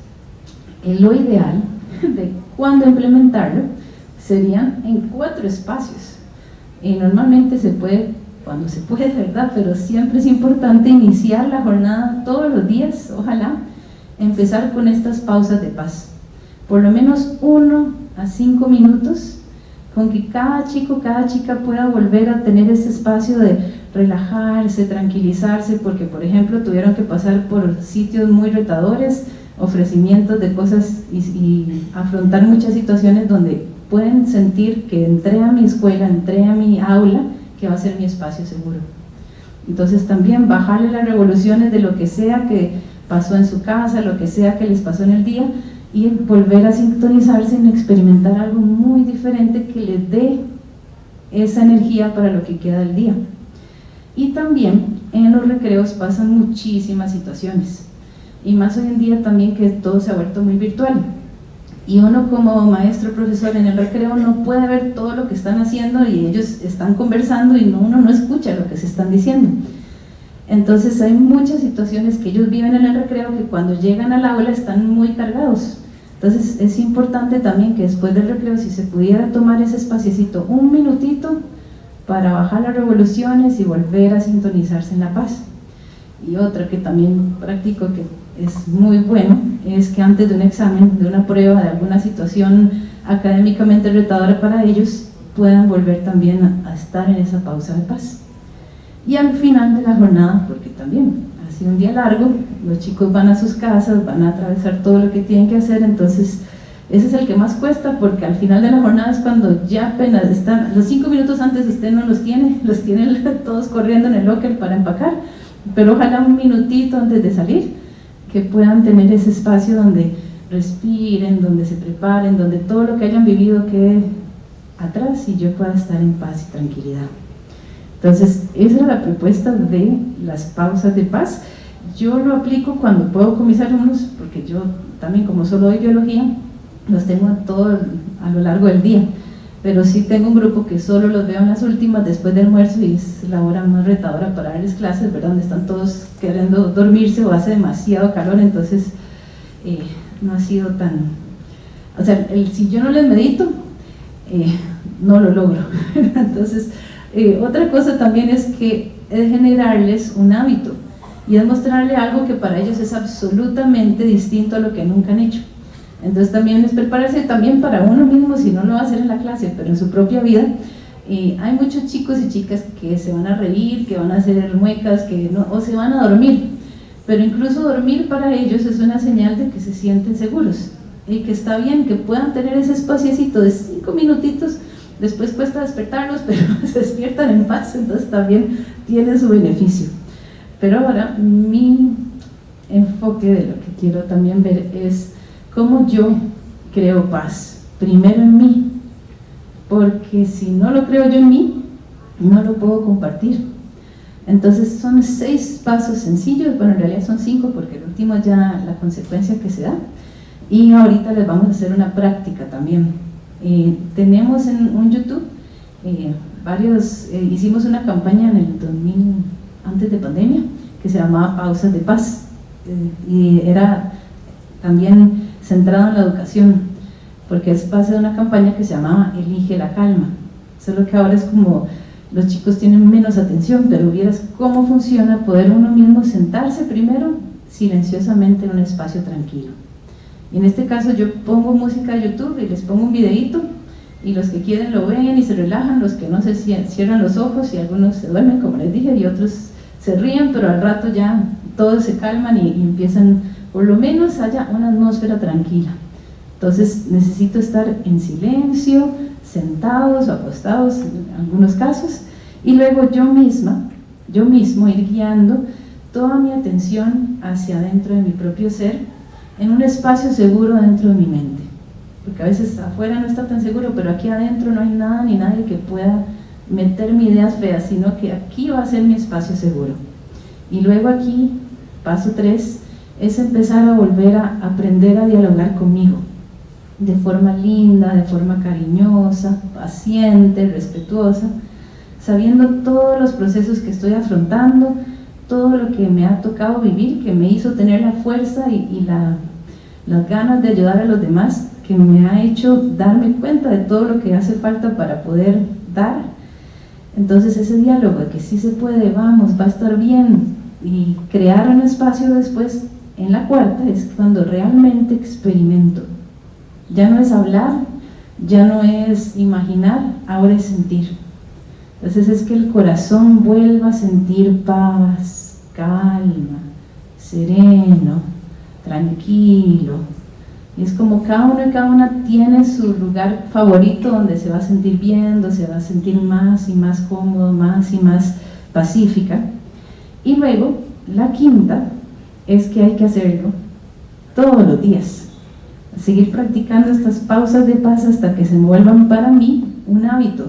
lo ideal de cuándo implementarlo serían en 4 espacios. Y normalmente se puede, cuando se puede, ¿verdad? Pero siempre es importante iniciar la jornada todos los días, ojalá, empezar con estas pausas de paz. Por lo menos 1 a 5 minutos, con que cada chico, cada chica pueda volver a tener ese espacio de relajarse, tranquilizarse, porque por ejemplo tuvieron que pasar por sitios muy retadores, ofrecimientos de cosas y afrontar muchas situaciones donde pueden sentir que entré a mi escuela, entré a mi aula, que va a ser mi espacio seguro. Entonces también bajarle las revoluciones de lo que sea que pasó en su casa, lo que sea que les pasó en el día, y volver a sintonizarse en experimentar algo muy diferente que les dé esa energía para lo que queda del día. Y también en los recreos pasan muchísimas situaciones, y más hoy en día también que todo se ha vuelto muy virtual, y uno como maestro, profesor en el recreo no puede ver todo lo que están haciendo y ellos están conversando y uno no escucha lo que se están diciendo. Entonces hay muchas situaciones que ellos viven en el recreo que cuando llegan al aula están muy cargados. Entonces es importante también que después del recreo, si se pudiera tomar ese espaciecito, 1 minutito para bajar las revoluciones y volver a sintonizarse en la paz. Y otra que también practico, que es muy bueno, es que antes de un examen, de una prueba, de alguna situación académicamente retadora para ellos, puedan volver también a estar en esa pausa de paz. Y al final de la jornada, porque también ha sido un día largo, los chicos van a sus casas, van a atravesar todo lo que tienen que hacer, entonces ese es el que más cuesta, porque al final de la jornada es cuando ya apenas están, los 5 minutos antes usted no los tiene todos corriendo en el locker para empacar, pero ojalá 1 minutito antes de salir, que puedan tener ese espacio donde respiren, donde se preparen, donde todo lo que hayan vivido quede atrás y yo pueda estar en paz y tranquilidad. Entonces, esa es la propuesta de las pausas de paz. Yo lo aplico cuando puedo con mis alumnos, porque yo también, como solo doy biología, los tengo todo a lo largo del día, pero sí tengo un grupo que solo los veo en las últimas, después del almuerzo, y es la hora más retadora para darles clases, ¿verdad? Donde están todos queriendo dormirse o hace demasiado calor, entonces no ha sido tan... O sea, si yo no les medito, no lo logro. Entonces, otra cosa también es generarles un hábito y es mostrarle algo que para ellos es absolutamente distinto a lo que nunca han hecho. Entonces también es prepararse también para uno mismo, si no lo va a hacer en la clase, pero en su propia vida. Hay muchos chicos y chicas que se van a reír, que van a hacer muecas, que no, o se van a dormir, pero incluso dormir para ellos es una señal de que se sienten seguros y que está bien, que puedan tener ese espaciecito de 5 minutitos. Después cuesta despertarlos, pero se despiertan en paz, entonces también tiene su beneficio. Pero ahora mi enfoque de lo que quiero también ver es cómo yo creo paz, primero en mí, porque si no lo creo yo en mí, no lo puedo compartir. Entonces son 6 pasos sencillos, bueno en realidad son 5 porque el último es ya la consecuencia que se da, y ahorita les vamos a hacer una práctica también. Tenemos en un YouTube hicimos una campaña en el 2000, antes de pandemia, que se llamaba Pausas de Paz, y era también centrado en la educación, porque es base de una campaña que se llamaba Elige la Calma, solo que ahora es como los chicos tienen menos atención, pero vieras cómo funciona poder uno mismo sentarse primero silenciosamente en un espacio tranquilo. Y en este caso yo pongo música de YouTube y les pongo un videíto, y los que quieren lo ven y se relajan, los que no se cierran los ojos, y algunos se duermen como les dije, y otros se ríen, pero al rato ya todos se calman y empiezan, por lo menos haya una atmósfera tranquila. Entonces necesito estar en silencio, sentados o acostados en algunos casos, y luego yo mismo ir guiando toda mi atención hacia adentro de mi propio ser, en un espacio seguro dentro de mi mente, porque a veces afuera no está tan seguro, pero aquí adentro no hay nada ni nadie que pueda meterme ideas feas, sino que aquí va a ser mi espacio seguro. Y luego aquí, paso 3, es empezar a volver a aprender a dialogar conmigo, de forma linda, de forma cariñosa, paciente, respetuosa, sabiendo todos los procesos que estoy afrontando, todo lo que me ha tocado vivir, que me hizo tener la fuerza y las ganas de ayudar a los demás, que me ha hecho darme cuenta de todo lo que hace falta para poder dar. Entonces ese diálogo de que sí se puede, vamos, va a estar bien, y crear un espacio después en la cuarta es cuando realmente experimento. Ya no es hablar, ya no es imaginar, ahora es sentir. Entonces es que el corazón vuelva a sentir paz, calma, sereno, tranquilo. Y es como cada uno y cada una tiene su lugar favorito donde se va a sentir bien, donde se va a sentir más y más cómodo, más y más pacífica. Y luego, la quinta es que hay que hacerlo todos los días. Seguir practicando estas pausas de paz hasta que se vuelvan para mí un hábito.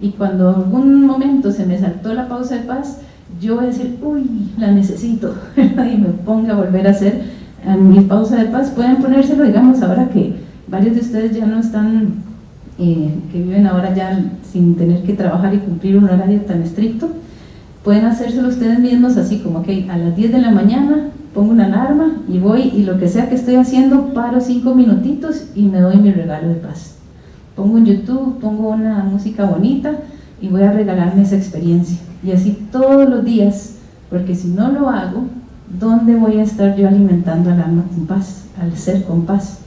Y cuando en algún momento se me saltó la pausa de paz, yo voy a decir, uy, la necesito, y me ponga a volver a hacer mi pausa de paz. Pueden ponérselo, digamos, ahora que varios de ustedes ya no están, que viven ahora ya sin tener que trabajar y cumplir un horario tan estricto, pueden hacérselo ustedes mismos así como que a las 10 de la mañana pongo una alarma y voy, y lo que sea que estoy haciendo, paro 5 minutitos y me doy mi regalo de paz. Pongo en YouTube, pongo una música bonita y voy a regalarme esa experiencia. Y así todos los días, porque si no lo hago, ¿dónde voy a estar yo alimentando al alma con paz, al ser con paz?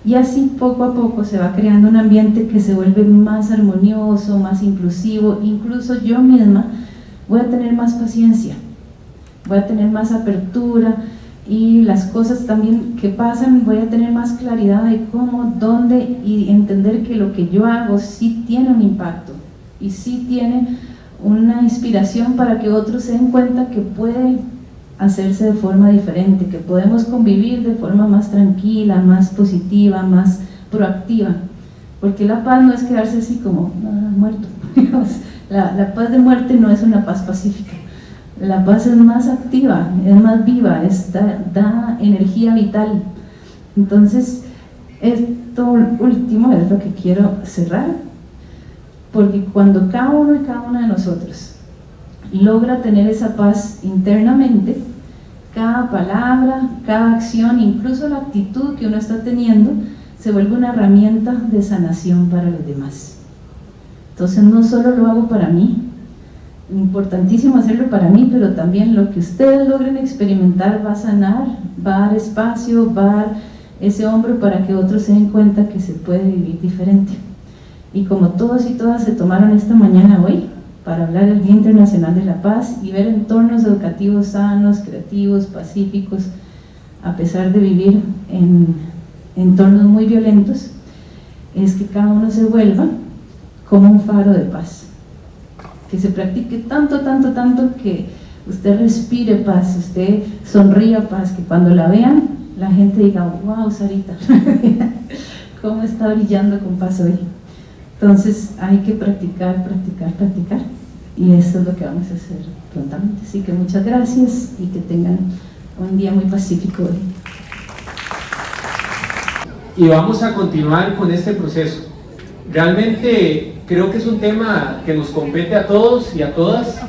Y así poco a poco se va creando un ambiente que se vuelve más armonioso, más inclusivo. Incluso yo misma voy a tener más paciencia, voy a tener más apertura, y las cosas también que pasan voy a tener más claridad de cómo, dónde, y entender que lo que yo hago sí tiene un impacto y sí tiene una inspiración para que otros se den cuenta que puede hacerse de forma diferente, que podemos convivir de forma más tranquila, más positiva, más proactiva, porque la paz no es quedarse así como muerto. La paz de muerte no es una paz pacífica. La paz es más activa, es más viva, da energía vital. Entonces, esto último es lo que quiero cerrar, porque cuando cada uno y cada una de nosotros logra tener esa paz internamente, cada palabra, cada acción, incluso la actitud que uno está teniendo, se vuelve una herramienta de sanación para los demás. Entonces, no solo lo hago para mí, importantísimo hacerlo para mí, pero también lo que ustedes logren experimentar va a sanar, va a dar espacio, va a dar ese hombro para que otros se den cuenta que se puede vivir diferente. Y como todos y todas se tomaron esta mañana hoy para hablar del Día Internacional de la Paz y ver entornos educativos sanos, creativos, pacíficos, a pesar de vivir en entornos muy violentos, es que cada uno se vuelva como un faro de paz. Que se practique tanto, tanto, tanto que usted respire paz, usted sonría paz, que cuando la vean, la gente diga, wow, Sarita, cómo está brillando con paz hoy. Entonces hay que practicar, practicar, practicar, y eso es lo que vamos a hacer prontamente. Así que muchas gracias y que tengan un día muy pacífico hoy. Y vamos a continuar con este proceso. Realmente creo que es un tema que nos compete a todos y a todas.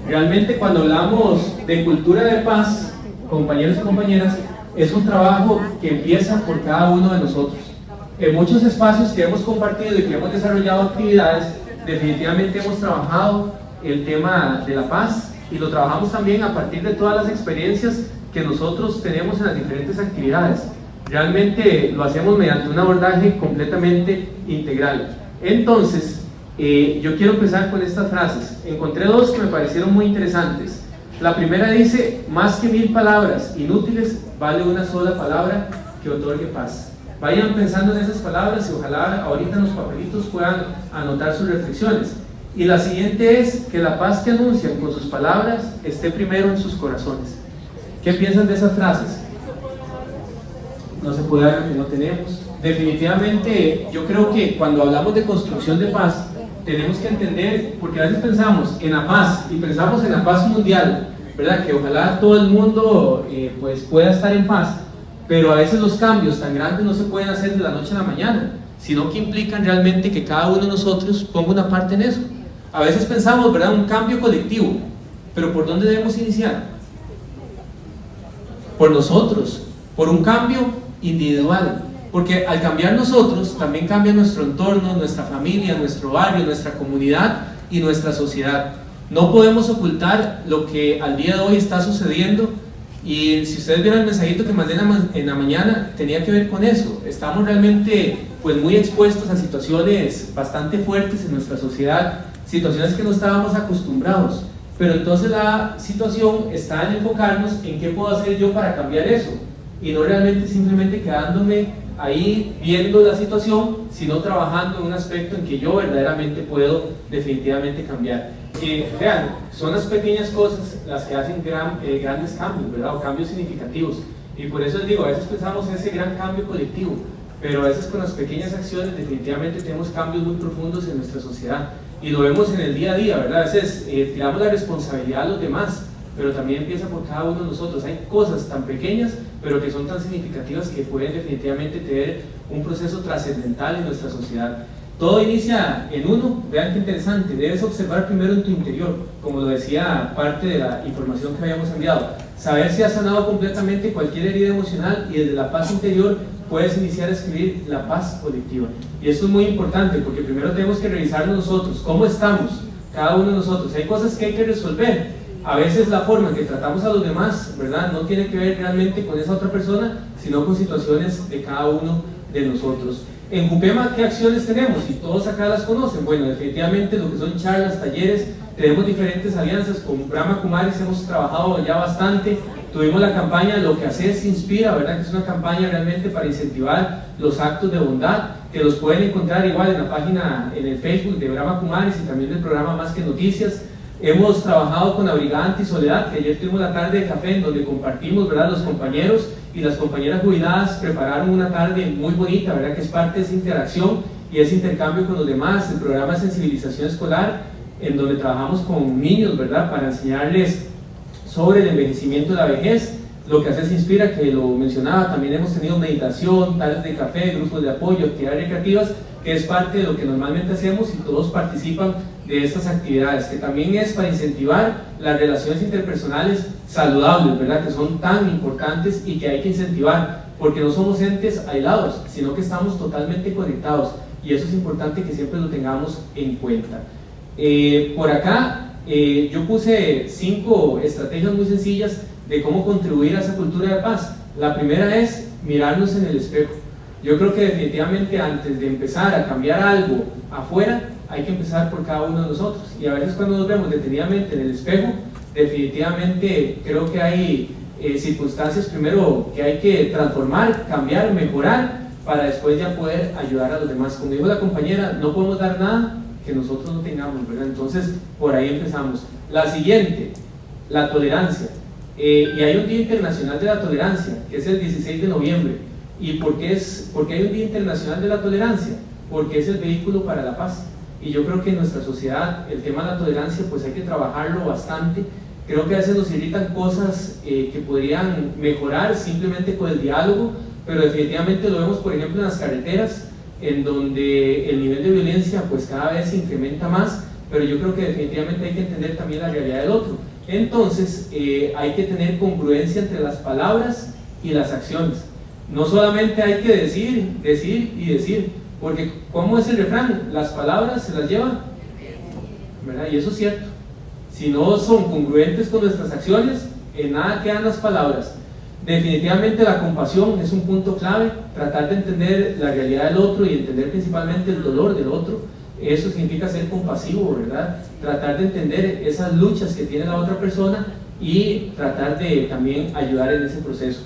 Realmente cuando hablamos de cultura de paz, compañeros y compañeras, es un trabajo que empieza por cada uno de nosotros. En muchos espacios que hemos compartido y que hemos desarrollado actividades, definitivamente hemos trabajado el tema de la paz, y lo trabajamos también a partir de todas las experiencias que nosotros tenemos en las diferentes actividades. Realmente lo hacemos mediante un abordaje completamente integral. Entonces, yo quiero empezar con estas frases. Encontré dos que me parecieron muy interesantes. La primera dice, más que 1000 palabras inútiles, vale una sola palabra que otorgue paz. Vayan pensando en esas palabras y ojalá ahorita en los papelitos puedan anotar sus reflexiones. Y la siguiente es, que la paz que anuncian con sus palabras esté primero en sus corazones. ¿Qué piensan de esas frases? No se puede algo que no tenemos. Definitivamente yo creo que cuando hablamos de construcción de paz tenemos que entender, porque a veces pensamos en la paz y pensamos en la paz mundial, ¿verdad? Que ojalá todo el mundo pues pueda estar en paz, pero a veces los cambios tan grandes no se pueden hacer de la noche a la mañana, sino que implican realmente que cada uno de nosotros ponga una parte en eso. A veces pensamos, ¿verdad?, un cambio colectivo, pero ¿por dónde debemos iniciar? Por nosotros, por un cambio individual, porque al cambiar nosotros también cambia nuestro entorno, nuestra familia, nuestro barrio, nuestra comunidad y nuestra sociedad. No podemos ocultar lo que al día de hoy está sucediendo Y si ustedes vieron el mensajito que mandé en la mañana, tenía que ver con eso. Estamos realmente pues muy expuestos a situaciones bastante fuertes en nuestra sociedad, situaciones que no estábamos acostumbrados. Pero entonces la situación está en enfocarnos en qué puedo hacer yo para cambiar eso, y no realmente simplemente quedándome ahí viendo la situación, sino trabajando en un aspecto en que yo verdaderamente puedo definitivamente cambiar. Vean, son las pequeñas cosas las que hacen grandes cambios, ¿verdad? O cambios significativos. Y por eso les digo, a veces pensamos en ese gran cambio colectivo, pero a veces con las pequeñas acciones definitivamente tenemos cambios muy profundos en nuestra sociedad. Y lo vemos en el día a día, ¿verdad? A veces tiramos la responsabilidad a los demás, pero también empieza por cada uno de nosotros. Hay cosas tan pequeñas, pero que son tan significativas que pueden definitivamente tener un proceso trascendental en nuestra sociedad. Todo inicia en uno. Vean qué interesante, debes observar primero en tu interior, como lo decía parte de la información que habíamos enviado. Saber si has sanado completamente cualquier herida emocional, y desde la paz interior puedes iniciar a escribir la paz colectiva. Y esto es muy importante, porque primero tenemos que revisarnos nosotros, cómo estamos, cada uno de nosotros. Hay cosas que hay que resolver. A veces la forma en que tratamos a los demás, ¿verdad?, no tiene que ver realmente con esa otra persona, sino con situaciones de cada uno de nosotros. En Jupema, ¿qué acciones tenemos? Y todos acá las conocen. Bueno, definitivamente lo que son charlas, talleres, tenemos diferentes alianzas. Con Brahma Kumaris hemos trabajado ya bastante. Tuvimos la campaña Lo que haces inspira, ¿verdad?, que es una campaña realmente para incentivar los actos de bondad, que los pueden encontrar igual en la página, en el Facebook de Brahma Kumaris y también del programa Más que Noticias. Hemos trabajado con la Brigada Antisoledad, que ayer tuvimos la tarde de café en donde compartimos, ¿verdad?, los compañeros y las compañeras jubiladas prepararon una tarde muy bonita, ¿verdad?, que es parte de esa interacción y ese intercambio con los demás. El programa de sensibilización escolar, en donde trabajamos con niños, ¿verdad?, para enseñarles sobre el envejecimiento de la vejez. Lo que haces inspira, que lo mencionaba, también hemos tenido meditación, tardes de café, grupos de apoyo, actividades recreativas, que es parte de lo que normalmente hacemos, y todos participan de estas actividades, que también es para incentivar las relaciones interpersonales saludables, ¿verdad?, que son tan importantes y que hay que incentivar, porque no somos entes aislados, sino que estamos totalmente conectados, y eso es importante que siempre lo tengamos en cuenta. Por acá yo puse 5 estrategias muy sencillas de cómo contribuir a esa cultura de paz. La primera es mirarnos en el espejo. Yo creo que definitivamente antes de empezar a cambiar algo afuera, hay que empezar por cada uno de nosotros. Y a veces cuando nos vemos detenidamente en el espejo, definitivamente creo que hay circunstancias primero que hay que transformar, cambiar, mejorar, para después ya poder ayudar a los demás. Como dijo la compañera, no podemos dar nada que nosotros no tengamos, ¿verdad? Entonces, por ahí empezamos. La siguiente, la tolerancia. Y hay un Día Internacional de la Tolerancia, que es el 16 de noviembre. ¿Y por qué hay un Día Internacional de la Tolerancia? Porque es el vehículo para la paz. Y yo creo que en nuestra sociedad el tema de la tolerancia pues hay que trabajarlo bastante. Creo que a veces nos irritan cosas que podrían mejorar simplemente con el diálogo, pero definitivamente lo vemos, por ejemplo, en las carreteras, en donde el nivel de violencia pues cada vez se incrementa más, pero yo creo que definitivamente hay que entender también la realidad del otro. Entonces hay que tener congruencia entre las palabras y las acciones. No solamente hay que decir y decir, porque ¿cómo es el refrán? Las palabras se las llevan, ¿verdad? Y eso es cierto. Si no son congruentes con nuestras acciones, en nada quedan las palabras. Definitivamente la compasión es un punto clave, tratar de entender la realidad del otro y entender principalmente el dolor del otro. Eso significa ser compasivo, ¿verdad? Tratar de entender esas luchas que tiene la otra persona y tratar de también ayudar en ese proceso.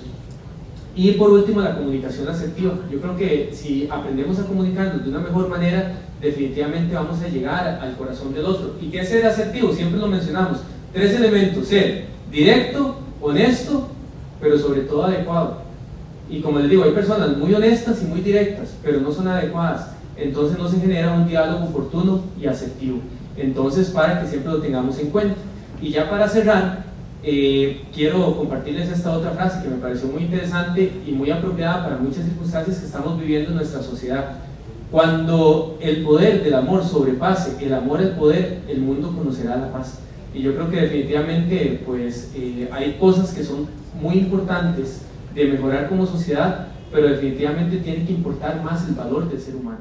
Y por último, la comunicación asertiva. Yo creo que si aprendemos a comunicarnos de una mejor manera, definitivamente vamos a llegar al corazón del otro. ¿Y qué es ser asertivo? Siempre lo mencionamos. 3 elementos: ser directo, honesto, pero sobre todo adecuado. Y como les digo, hay personas muy honestas y muy directas, pero no son adecuadas. Entonces no se genera un diálogo oportuno y asertivo. Entonces, para que siempre lo tengamos en cuenta. Y ya para cerrar, quiero compartirles esta otra frase que me pareció muy interesante y muy apropiada para muchas circunstancias que estamos viviendo en nuestra sociedad. Cuando el poder del amor sobrepase el amor al poder, el mundo conocerá la paz. Y yo creo que definitivamente pues, hay cosas que son muy importantes de mejorar como sociedad, pero definitivamente tiene que importar más el valor del ser humano.